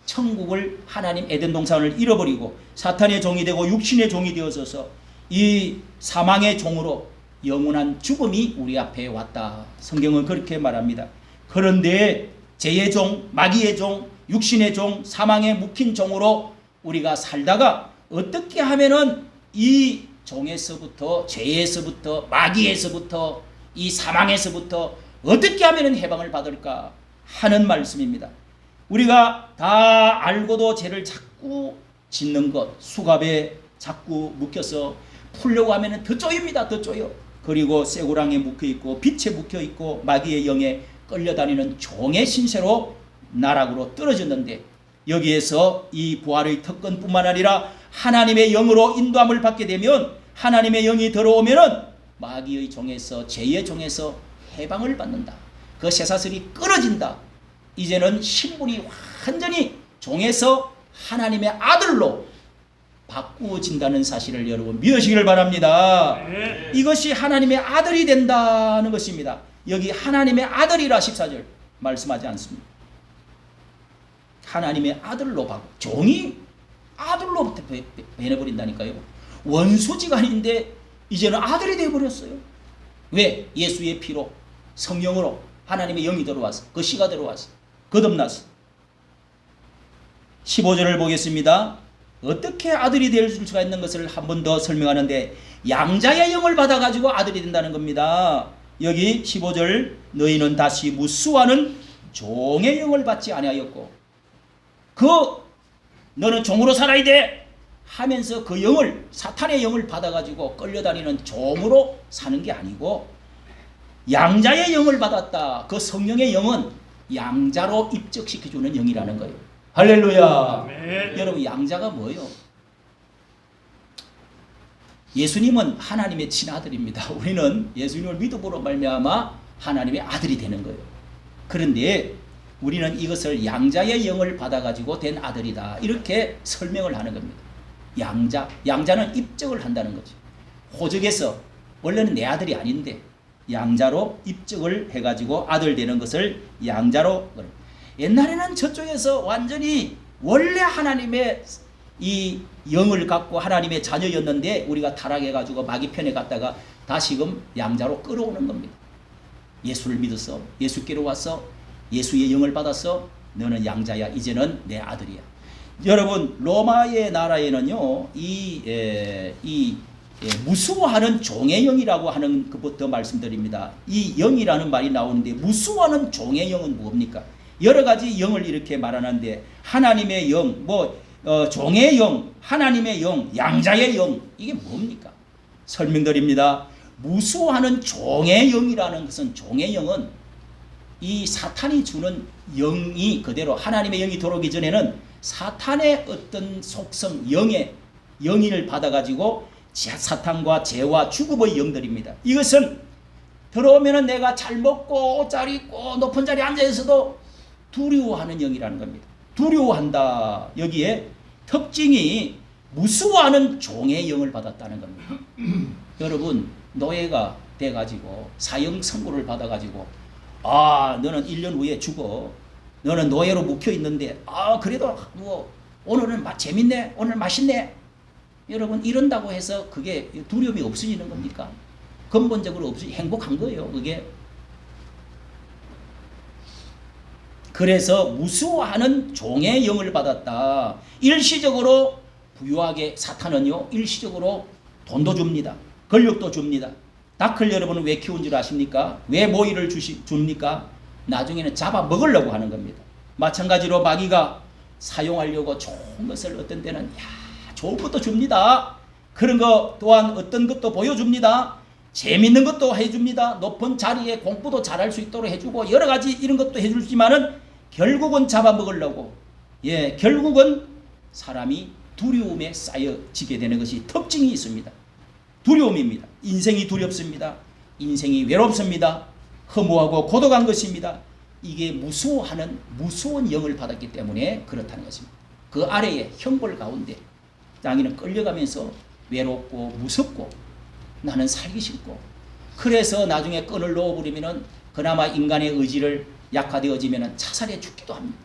천국을 하나님 에덴 동산을 잃어버리고 사탄의 종이 되고 육신의 종이 되어서서 이 사망의 종으로 영원한 죽음이 우리 앞에 왔다. 성경은 그렇게 말합니다. 그런데 죄의 종, 마귀의 종, 육신의 종, 사망에 묶인 종으로 우리가 살다가 어떻게 하면은 이 종에서부터, 죄에서부터, 마귀에서부터, 이 사망에서부터 어떻게 하면은 해방을 받을까 하는 말씀입니다. 우리가 다 알고도 죄를 자꾸 짓는 것, 수갑에 자꾸 묶여서 풀려고 하면은 더 쪼입니다. 더 쪼여. 그리고 쇠고랑에 묶여있고 빛에 묶여있고 마귀의 영에 끌려다니는 종의 신세로 나락으로 떨어졌는데 여기에서 이 부활의 특권뿐만 아니라 하나님의 영으로 인도함을 받게 되면 하나님의 영이 들어오면은 마귀의 종에서, 죄의 종에서 해방을 받는다. 그 쇠사슬이 끊어진다. 이제는 신분이 완전히 종에서 하나님의 아들로 바꾸어진다는 사실을 여러분 믿으시기를 바랍니다. 네. 이것이 하나님의 아들이 된다는 것입니다. 여기 하나님의 아들이라 14절 말씀하지 않습니다. 하나님의 아들로 바꾸, 종이 아들로부터 변해버린다니까요. 원수지간인데 이제는 아들이 되어버렸어요. 왜? 예수의 피로, 성령으로 하나님의 영이 들어와서, 그 씨가 들어와서 거듭나서. 15절을 보겠습니다. 어떻게 아들이 될 수가 있는 것을 한 번 더 설명하는데 양자의 영을 받아가지고 아들이 된다는 겁니다. 여기 15절 너희는 다시 무수하는 종의 영을 받지 아니하였고 너는 종으로 살아야 돼 하면서 그 영을, 사탄의 영을 받아가지고 끌려다니는 종으로 사는 게 아니고 양자의 영을 받았다. 그 성령의 영은 양자로 입적시켜주는 영이라는 거예요. 할렐루야. 네. 여러분 양자가 뭐예요? 예수님은 하나님의 친아들입니다. 우리는 예수님을 믿음으로 말미암아 하나님의 아들이 되는 거예요. 그런데 우리는 이것을 양자의 영을 받아가지고 된 아들이다. 이렇게 설명을 하는 겁니다. 양자는 입적을 한다는 거죠. 호적에서 원래는 내 아들이 아닌데 양자로 입적을 해가지고 아들 되는 것을 양자로. 옛날에는 저쪽에서 완전히 원래 하나님의 이 영을 갖고 하나님의 자녀였는데 우리가 타락해가지고 마귀 편에 갔다가 다시금 양자로 끌어오는 겁니다. 예수를 믿어서 예수께로 와서 예수의 영을 받아서 너는 양자야, 이제는 내 아들이야. 여러분, 로마의 나라에는요 무수하는 종의 영이라고 하는 것부터 말씀드립니다. 이 영이라는 말이 나오는데 무수하는 종의 영은 뭡니까? 여러 가지 영을 이렇게 말하는데 하나님의 영, 종의 영, 하나님의 영, 양자의 영, 이게 뭡니까? 설명드립니다. 무수하는 종의 영이라는 것은, 종의 영은 이 사탄이 주는 영이 그대로 하나님의 영이 들어오기 전에는 사탄의 어떤 속성, 영의 영인을 받아가지고 사탄과 죄와 죽음의 영들입니다. 이것은 들어오면은 내가 잘 먹고 옷 잘 입고 높은 자리에 앉아 있어도 두려워하는 영이라는 겁니다. 두려워한다. 여기에 특징이 무수하는 종의 영을 받았다는 겁니다. 여러분, 노예가 돼가지고 사형 선고를 받아가지고 너는 1년 후에 죽어. 너는 노예로 묵혀 있는데 그래도 오늘은 재밌네. 오늘 맛있네. 여러분, 이런다고 해서 그게 두려움이 없어지는 겁니까? 근본적으로 행복한 거예요, 그게. 그래서 무수하는 종의 영을 받았다. 일시적으로 부유하게, 사탄은요 일시적으로 돈도 줍니다. 권력도 줍니다. 닭을 여러분은 왜 키운 줄 아십니까? 왜 모이를 줍니까? 나중에는 잡아먹으려고 하는 겁니다. 마찬가지로 마귀가 사용하려고 좋은 것을 어떤 때는 좋은 것도 줍니다. 그런 거 또한 어떤 것도 보여줍니다. 재밌는 것도 해줍니다. 높은 자리에 공부도 잘할 수 있도록 해주고 여러 가지 이런 것도 해주지만은 결국은 잡아먹으려고, 결국은 사람이 두려움에 쌓여지게 되는 것이 특징이 있습니다. 두려움입니다. 인생이 두렵습니다. 인생이 외롭습니다. 허무하고 고독한 것입니다. 이게 무서운 영을 받았기 때문에 그렇다는 것입니다. 그 아래에 형벌 가운데 자기는 끌려가면서 외롭고 무섭고 나는 살기 싫고, 그래서 나중에 끈을 놓아버리면은 그나마 인간의 의지를 약화되어지면은 자살해 죽기도 합니다.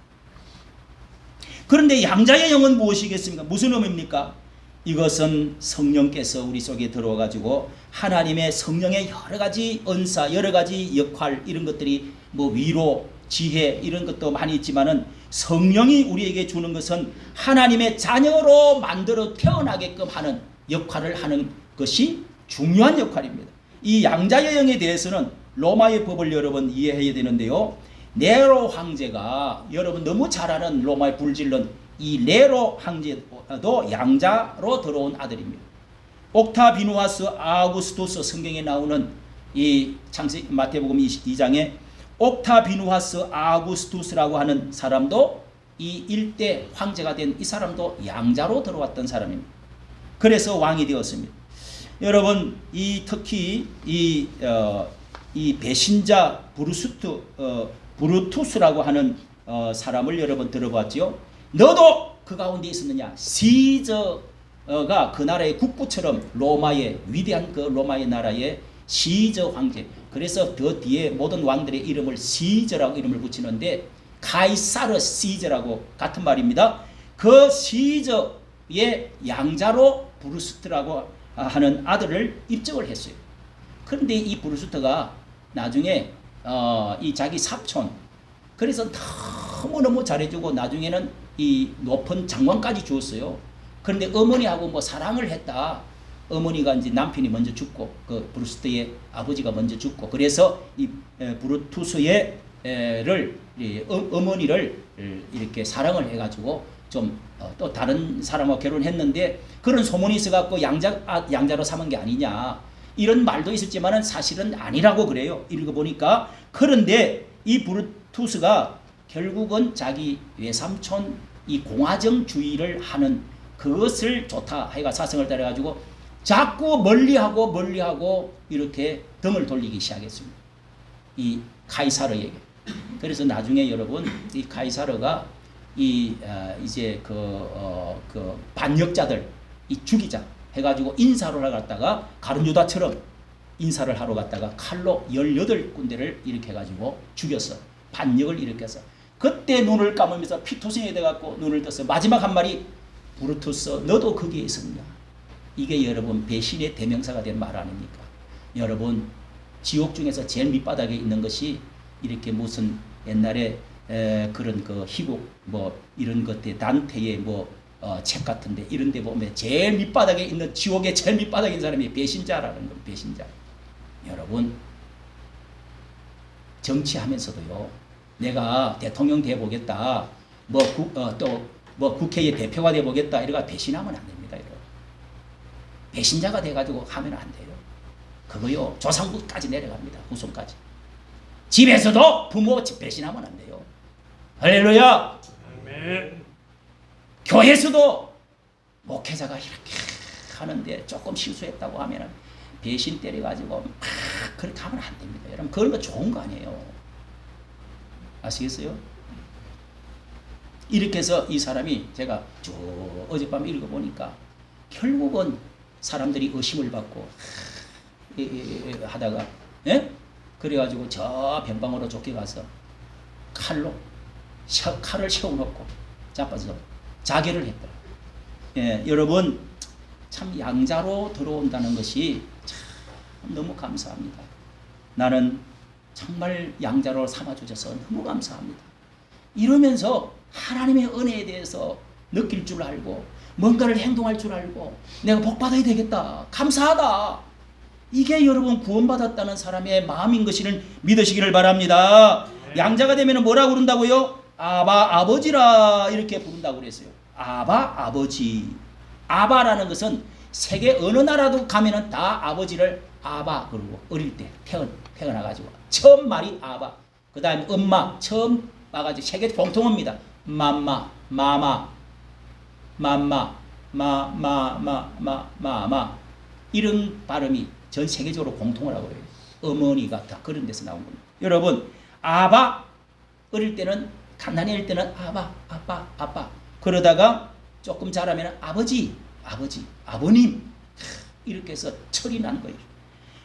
그런데 양자의 영은 무엇이겠습니까? 무슨 의미입니까? 이것은 성령께서 우리 속에 들어와가지고 하나님의 성령의 여러 가지 은사, 여러 가지 역할, 이런 것들이 위로, 지혜 이런 것도 많이 있지만은 성령이 우리에게 주는 것은 하나님의 자녀로 만들어 태어나게끔 하는 역할을 하는 것이 중요한 역할입니다. 이 양자의 영에 대해서는 로마의 법을 여러분 이해해야 되는데요. 네로 황제가, 여러분 너무 잘 아는 로마의 불질론 이 네로 황제도 양자로 들어온 아들입니다. 옥타비누아스 아우구스투스, 성경에 나오는 이 마태복음 22장에 옥타비누아스 아우구스투스라고 하는 사람도 이 일대 황제가 된 이 사람도 양자로 들어왔던 사람입니다. 그래서 왕이 되었습니다. 여러분, 특히 이 배신자 브루투스라고 하는 사람을 여러분 들어봤죠? 너도 그 가운데 있었느냐? 시저가 그 나라의 국부처럼 로마의 위대한 그 로마의 나라의 시저 황제. 그래서 더 뒤에 모든 왕들의 이름을 시저라고 이름을 붙이는데 카이사르 시저라고 같은 말입니다. 그 시저의 양자로 브루스트라고 하는 아들을 입적을 했어요. 그런데 이 브루스트가 나중에 이 자기 사촌, 그래서 너무너무 잘해주고 나중에는 이 높은 장관까지 주었어요. 그런데 어머니하고 사랑을 했다. 어머니가 이제 남편이 먼저 죽고 그 브루스트의 아버지가 먼저 죽고, 그래서 이 브루투스의 어머니를 이렇게 사랑을 해가지고 좀 또 다른 사람하고 결혼했는데 그런 소문이 있어갖고 양자로 삼은 게 아니냐 이런 말도 있었지만은 사실은 아니라고 그래요. 읽어보니까. 그런데 이 브루투스가 결국은 자기 외삼촌 이 공화정주의를 하는 그것을 좋다 하여가 사성을 따라가지고 자꾸 멀리하고 이렇게 등을 돌리기 시작했습니다. 이 카이사르에게. 그래서 나중에 여러분 이 카이사르가 이제 그 반역자들 이 죽이자 해가지고 인사를 하러 갔다가 가룟유다처럼 인사를 하러 갔다가 칼로 18군데를 이렇게 해가지고 죽였어. 반역을 일으켰어. 그때 눈을 감으면서 피투성이 돼갖고 눈을 떴어. 마지막 한 말이 브루투스 너도 거기에 있었냐. 이게 여러분 배신의 대명사가 된 말 아닙니까? 여러분 지옥 중에서 제일 밑바닥에 있는 것이 이렇게 무슨 옛날에 그런 그 희곡 뭐 이런 것들 단테의 뭐 책 같은데 이런 데 보면 제일 밑바닥에 있는 지옥의 제일 밑바닥에 있는 사람이 배신자라는 건 배신자. 여러분 정치하면서도요. 내가 대통령 돼보겠다. 뭐 국회의 대표가 돼보겠다. 이래가 배신하면 안 됩니다. 여러분. 배신자가 돼가지고 하면 안 돼요. 그거요. 조상부까지 내려갑니다. 후손까지. 집에서도 부모 배신하면 안 돼요. 할렐루야. 아멘. 교회에서도 목회자가 이렇게 하는데 조금 실수했다고 하면 배신 때려가지고 막 그렇게 하면 안 됩니다. 여러분 그런 거 좋은 거 아니에요. 아시겠어요? 이렇게 해서 이 사람이 제가 어젯밤 읽어보니까 결국은 사람들이 의심을 받고 하다가 그래가지고 저 변방으로 쫓겨가서 칼을 세워놓고 자빠져 자결을 했더라. 여러분 참 양자로 들어온다는 것이 참 너무 감사합니다. 나는 정말 양자로 삼아주셔서 너무 감사합니다. 이러면서 하나님의 은혜에 대해서 느낄 줄 알고 뭔가를 행동할 줄 알고 내가 복받아야 되겠다. 감사하다. 이게 여러분 구원받았다는 사람의 마음인 것을 믿으시기를 바랍니다. 양자가 되면 뭐라고 부른다고요? 아바 아버지라 이렇게 부른다고 그랬어요. 아바 아버지. 아바라는 것은 세계 어느 나라도 가면은 다 아버지를 아바 그러고 어릴 때 태어나가지고 처음 말이 아바. 그 다음에 엄마 처음 와가지고 세계 공통어입니다. 맘마 마마 맘마 마마 이런 발음이 전 세계적으로 공통어라고 해요. 어머니가 다 그런 데서 나온 겁니다. 여러분 아바 어릴 때는 간단히 어릴 때는 아바 아빠 그러다가 조금 자라면 아버지 아버님 이렇게 해서 철이 난 거예요.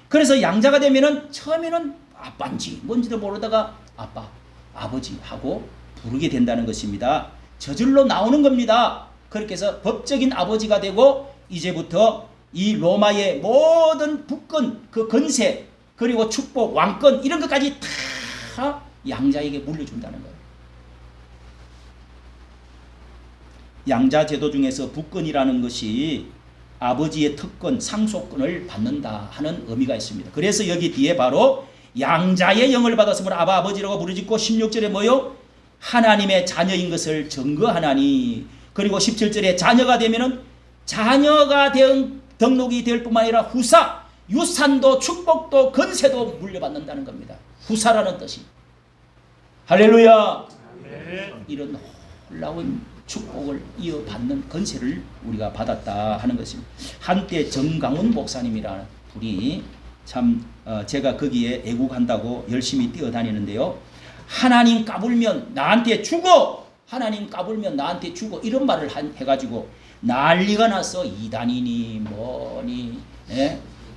그래서 양자가 되면은 처음에는 아빠인지 뭔지도 모르다가 아빠 아버지 하고 부르게 된다는 것입니다. 저절로 나오는 겁니다. 그렇게 해서 법적인 아버지가 되고 이제부터 이 로마의 모든 국권 그 건세 그리고 축복 왕권 이런 것까지 다 양자에게 물려준다는 거예요. 양자 제도 중에서 국권이라는 것이 아버지의 특권 상속권을 받는다 하는 의미가 있습니다. 그래서 여기 뒤에 바로 양자의 영을 받았으므로 아바 아버지라고 부르짖고 16절에 뭐요? 하나님의 자녀인 것을 증거하나니. 그리고 17절에 자녀가 되면은 자녀가 된 등록이 될 뿐만 아니라 후사 유산도 축복도 건세도 물려받는다는 겁니다. 후사라는 뜻이. 할렐루야. 이런 놀라운 축복을 이어받는 건세를 우리가 받았다 하는 것입니다. 한때 정강훈 목사님이라는 분이 참 제가 거기에 애국한다고 열심히 뛰어다니는데요. 하나님 까불면 나한테 죽어! 하나님 까불면 나한테 죽어! 이런 말을 해가지고 난리가 나서 이단이니 뭐니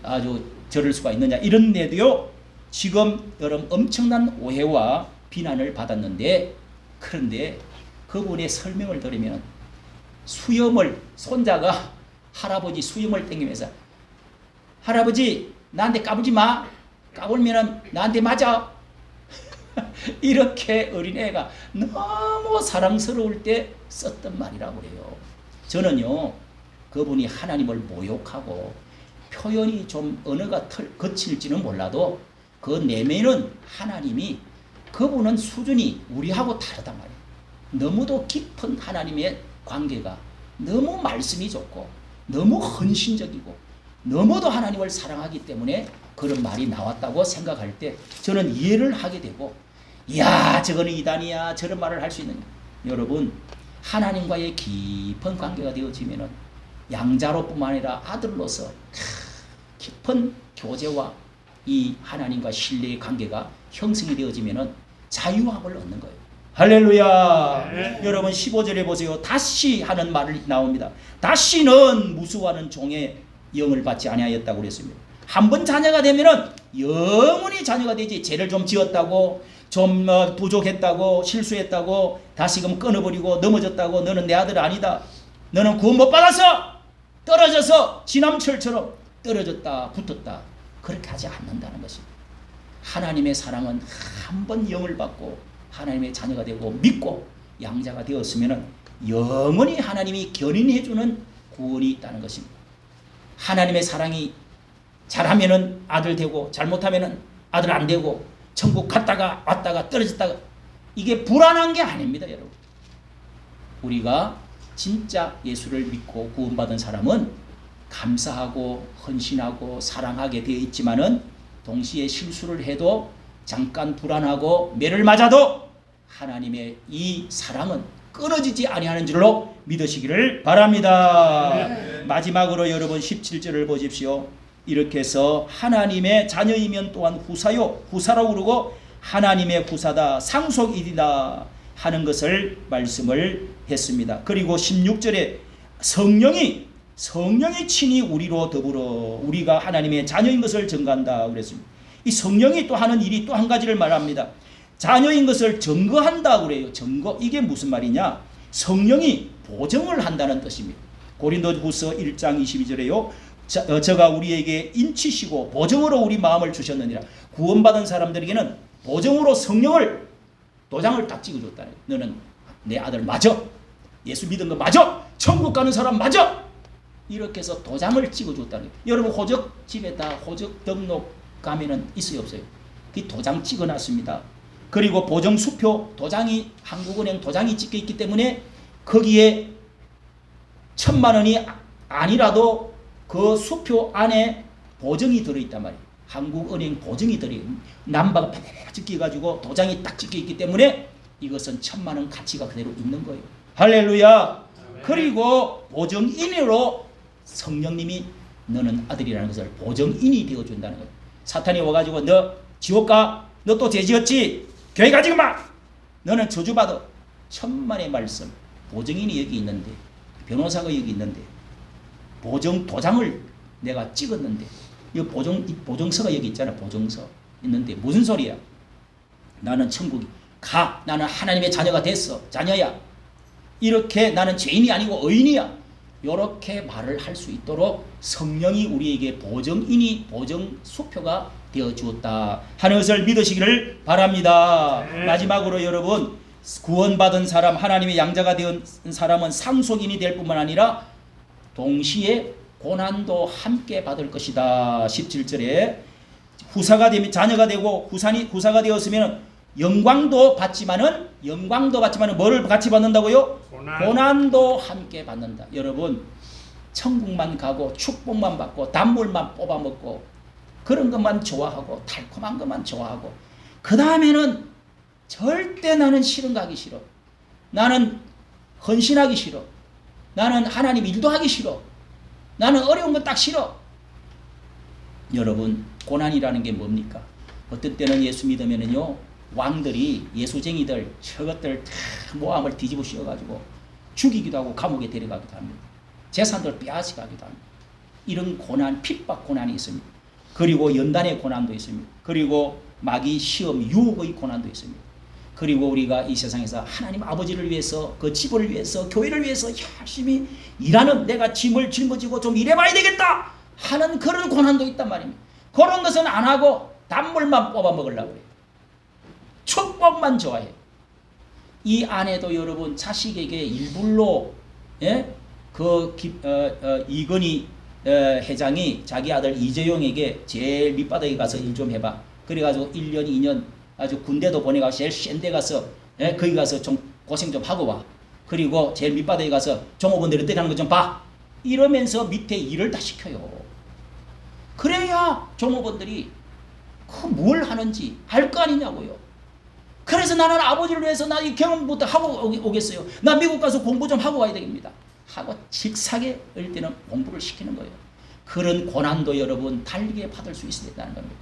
아주 저럴 수가 있느냐 이런데도요. 지금 여러분 엄청난 오해와 비난을 받았는데 그런데 그분의 설명을 들으면 수염을 손자가 할아버지 수염을 땡기면서 할아버지 나한테 까불지 마. 까불면 나한테 맞아. 이렇게 어린애가 너무 사랑스러울 때 썼던 말이라고 그래요. 저는요 그분이 하나님을 모욕하고 표현이 좀 언어가 거칠지는 몰라도 그 내면은 하나님이 그분은 수준이 우리하고 다르단 말이에요. 너무도 깊은 하나님의 관계가 너무 말씀이 좋고 너무 헌신적이고 너무도 하나님을 사랑하기 때문에 그런 말이 나왔다고 생각할 때 저는 이해를 하게 되고 이야 저거는 이단이야 저런 말을 할 수 있느냐. 여러분 하나님과의 깊은 관계가 되어지면 양자로뿐만 아니라 아들로서 깊은 교제와 이 하나님과 신뢰의 관계가 형성이 되어지면 자유함을 얻는 거예요. 할렐루야. 네. 여러분 15절에 보세요. 다시 하는 말이 나옵니다. 다시는 무수하는 종의 영을 받지 아니하였다고 그랬습니다. 한 번 자녀가 되면은 영원히 자녀가 되지. 죄를 좀 지었다고, 좀 부족했다고, 실수했다고, 다시금 끊어버리고 넘어졌다고, 너는 내 아들 아니다, 너는 구원 못 받아서 떨어져서 지남철처럼 떨어졌다 붙었다, 그렇게 하지 않는다는 것입니다. 하나님의 사랑은 한 번 영을 받고 하나님의 자녀가 되고 믿고 양자가 되었으면 영원히 하나님이 견인해주는 구원이 있다는 것입니다. 하나님의 사랑이 잘하면은 아들 되고 잘못하면은 아들 안 되고 천국 갔다가 왔다가 떨어졌다가, 이게 불안한 게 아닙니다, 여러분. 우리가 진짜 예수를 믿고 구원받은 사람은 감사하고 헌신하고 사랑하게 되어 있지만은 동시에 실수를 해도 잠깐 불안하고 매를 맞아도 하나님의 이 사랑은 끊어지지 아니하는 줄로 믿으시기를 바랍니다. 네. 마지막으로 여러분 17절을 보십시오. 이렇게 해서 하나님의 자녀이면 또한 후사요, 후사라고 그러고 하나님의 후사다, 상속이다 하는 것을 말씀을 했습니다. 그리고 16절에 성령이 친히 우리로 더불어 우리가 하나님의 자녀인 것을 증거한다 그랬습니다. 이 성령이 또 하는 일이 또 한 가지를 말합니다. 자녀인 것을 증거한다 그래요. 증거, 이게 무슨 말이냐? 성령이 보증을 한다는 뜻입니다. 고린도후서 1장 22절에요. 저가 우리에게 인치시고 보증으로 우리 마음을 주셨느니라. 구원받은 사람들에게는 보증으로 성령을, 도장을 딱 찍어줬다. 너는 내 아들 맞아, 예수 믿은 거 맞아, 천국 가는 사람 맞아, 이렇게 해서 도장을 찍어줬다는 거예요. 여러분 호적집에다 호적 등록 가면은 있어요, 없어요? 그 도장 찍어놨습니다. 그리고 보증수표 도장이, 한국은행 도장이 찍혀 있기 때문에 거기에 1,000만 원이 아니라도 그 수표 안에 보증이 들어있단 말이에요. 한국은행 보증이 들어있고 남바가 팍팍 찍혀가지고 도장이 딱 찍혀있기 때문에 이것은 1,000만 원 가치가 그대로 있는 거예요. 할렐루야. 그리고 보증인으로 성령님이 너는 아들이라는 것을 보증인이 되어준다는 거예요. 사탄이 와가지고 너 지옥 가, 너 또 죄 지었지, 교회 가지 마, 너는 저주받아. 천만의 말씀, 보증인이 여기 있는데, 변호사가 여기 있는데, 보증 도장을 내가 찍었는데, 이 보증서가 여기 있잖아. 보증서 있는데 무슨 소리야? 나는 천국이 가, 나는 하나님의 자녀가 됐어, 자녀야, 이렇게 나는 죄인이 아니고 의인이야, 이렇게 말을 할 수 있도록 성령이 우리에게 보증인이, 보증수표가 되어 주었다 하는 것을 믿으시기를 바랍니다. 네. 마지막으로 여러분, 구원받은 사람, 하나님의 양자가 된 사람은 상속인이 될 뿐만 아니라 동시에 고난도 함께 받을 것이다. 17절에 후사가 되면, 자녀가 되고 후사가 되었으면 영광도 받지만은 뭐를 같이 받는다고요? 고난도 함께 받는다. 여러분, 천국만 가고 축복만 받고 단물만 뽑아먹고 그런 것만 좋아하고 달콤한 것만 좋아하고 그 다음에는 절대 나는 실은 가기 싫어, 나는 헌신하기 싫어, 나는 하나님 일도 하기 싫어, 나는 어려운 거 딱 싫어. 여러분, 고난이라는 게 뭡니까? 어떤 때는 예수 믿으면은요, 왕들이, 예수쟁이들, 저것들 다 모함을 뒤집어 씌워가지고 죽이기도 하고 감옥에 데려가기도 합니다. 재산들 빼앗아가기도 합니다. 이런 고난, 핍박 고난이 있습니다. 그리고 연단의 고난도 있습니다. 그리고 마귀 시험, 유혹의 고난도 있습니다. 그리고 우리가 이 세상에서 하나님 아버지를 위해서, 그 집을 위해서, 교회를 위해서 열심히 일하는, 내가 짐을 짊어지고 좀 일해봐야 되겠다 하는 그런 고난도 있단 말입니다. 그런 것은 안 하고 단물만 뽑아 먹으려고 해요. 축복만 좋아해요. 이 안에도 여러분, 자식에게 일불로, 이건희 회장이 자기 아들 이재용에게 제일 밑바닥에 가서 일 좀 해봐. 그래가지고 1년 2년 아주 군대도 보내가 제일 센 데 가서, 거기 가서 좀 고생 좀 하고 와. 그리고 제일 밑바닥에 가서 종업원들 어떻게 하는 거 좀 봐. 이러면서 밑에 일을 다 시켜요. 그래야 종업원들이 뭘 하는지 알 거 아니냐고요. 그래서 나는 아버지를 위해서 나 이 경험부터 하고 오겠어요. 나 미국 가서 공부 좀 하고 와야 됩니다. 하고 직사게 어릴 때는 공부를 시키는 거예요. 그런 고난도 여러분 달게 받을 수 있어야 된다는 겁니다.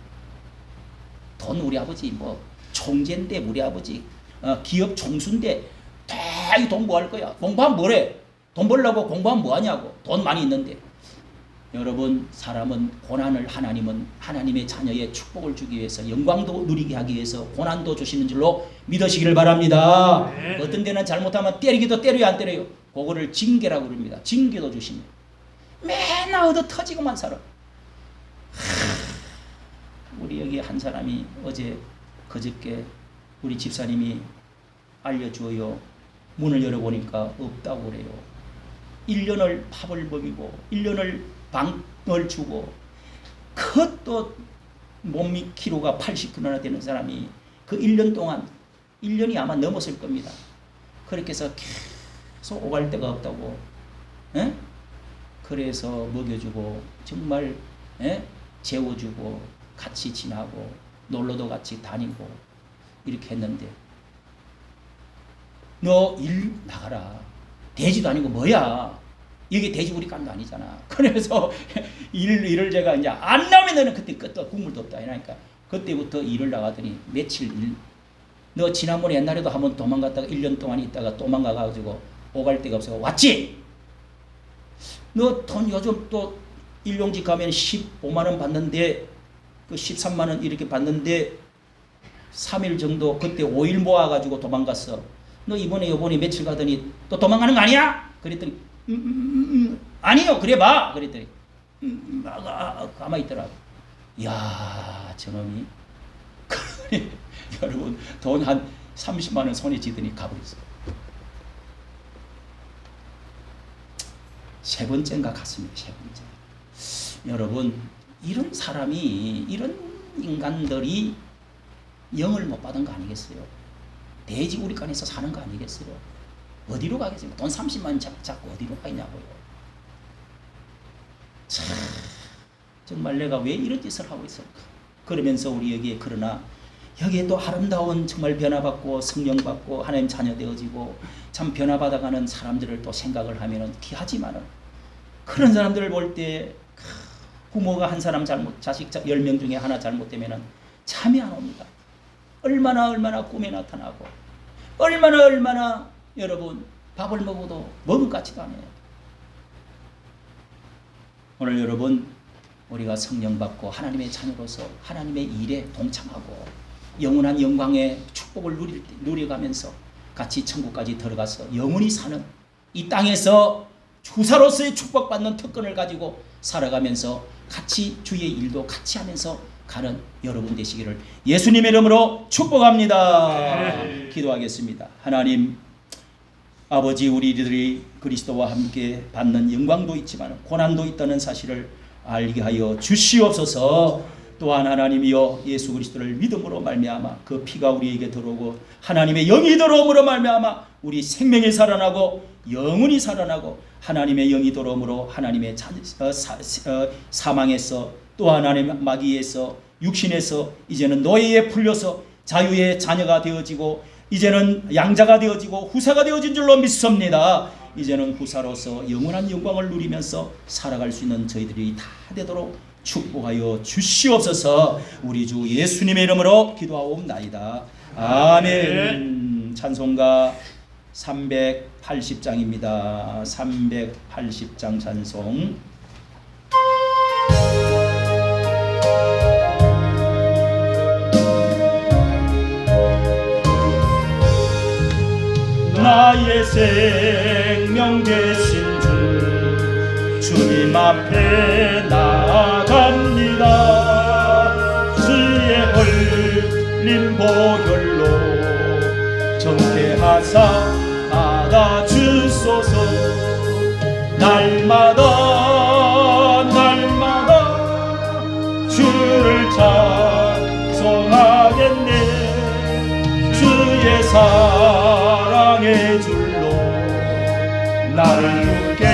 돈, 우리 아버지 뭐 총재인데, 우리 아버지 기업 총수인데 다 이 돈 뭐 할 거야? 공부하면 뭐래? 돈 벌려고 공부하면 뭐 하냐고. 돈 많이 있는데. 여러분, 사람은 고난을, 하나님은 하나님의 자녀의 축복을 주기 위해서, 영광도 누리게 하기 위해서 고난도 주시는 줄로 믿으시기를 바랍니다. 네. 어떤 데는 잘못하면 때리기도 때려요, 안 때려요? 그거를 징계라고 그럽니다. 징계도 주십니다. 맨날 얻어 터지고만 살아. 우리 여기 한 사람이 어제 그저께 우리 집사님이 알려주어요. 문을 열어보니까 없다고 그래요. 1년을 밥을 먹이고 1년을 방을 주고, 그것도 몸 키로가 80kg나 되는 사람이 그 1년 동안, 1년이 아마 넘었을 겁니다. 그렇게 해서 계속 오갈 데가 없다고. 에? 그래서 먹여주고 정말 재워주고 같이 지나고 놀러도 같이 다니고 이렇게 했는데, 너 일 나가라. 돼지도 아니고 뭐야. 이게 돼지 우리 깐도 아니잖아. 그래서 일을 제가 이제 안 나오면 너는 그때 끝도 국물도 없다 이러니까 그때부터 일을 나가더니 며칠 일. 너 지난번에 옛날에도 한번 도망갔다가 1년 동안 있다가 도망가가지고 오갈 데가 없어 왔지? 너 돈 요즘 또 일용직 가면 15만 원 받는데, 그 13만 원 이렇게 받는데 3일 정도, 그때 5일 모아가지고 도망갔어. 너 요번에 며칠 가더니 또 도망가는 거 아니야? 그랬더니 아니요, 그래 봐. 그랬더니 가만히 있더라고. 이야, 저놈이 여러분, 돈 한 30만 원 손에 쥐더니 가버렸어. 세 번째인가 같습니다. 세 번째. 여러분, 이런 사람이, 이런 인간들이 영을 못 받은 거 아니겠어요? 돼지 우리간에서 사는 거 아니겠어요? 어디로 가겠어요? 돈 30만 원 잡고 어디로 가냐고요. 참, 정말 내가 왜 이런 짓을 하고 있을까? 그러면서 우리 여기에, 그러나 여기에 또 아름다운, 정말 변화받고 성령받고 하나님 자녀 되어지고 참 변화받아가는 사람들을 또 생각을 하면은 귀하지만은, 그런 사람들을 볼 때 부모가 한 사람 자식 10명 중에 하나 잘못되면은 잠이 안 옵니다. 얼마나 꿈에 나타나고, 얼마나 여러분 밥을 먹어도 먹은 것 같지도 않아요. 오늘 여러분, 우리가 성령 받고 하나님의 자녀로서 하나님의 일에 동참하고 영원한 영광의 축복을 누려가면서 같이 천국까지 들어가서 영원히 사는, 이 땅에서 주사로서의 축복받는 특권을 가지고 살아가면서 같이 주의 일도 같이 하면서 가는 여러분 되시기를 예수님의 이름으로 축복합니다. 기도하겠습니다. 하나님 아버지, 우리들이 그리스도와 함께 받는 영광도 있지만 고난도 있다는 사실을 알게 하여 주시옵소서. 또한 하나님이여, 예수 그리스도를 믿음으로 말미암아 그 피가 우리에게 들어오고 하나님의 영이 들어옴으로 말미암아 우리 생명이 살아나고 영혼이 살아나고 하나님의 영이 들어옴으로 하나님의 사망에서, 또 하나님의 마귀에서, 육신에서 이제는 노예에 풀려서 자유의 자녀가 되어지고 이제는 양자가 되어지고 후사가 되어진 줄로 믿습니다. 이제는 후사로서 영원한 영광을 누리면서 살아갈 수 있는 저희들이 다 되도록 축복하여 주시옵소서. 우리 주 예수님의 이름으로 기도하옵나이다. 아멘. 찬송가 380장입니다. 380장 찬송. 나의 생명 되신 주, 주님 앞에 나아갑니다. 주의 흘린 보혈로 정케하사 받아주소서. 날마다 주를 찬송하겠네. 주의 사랑의 줄로 나를 묶게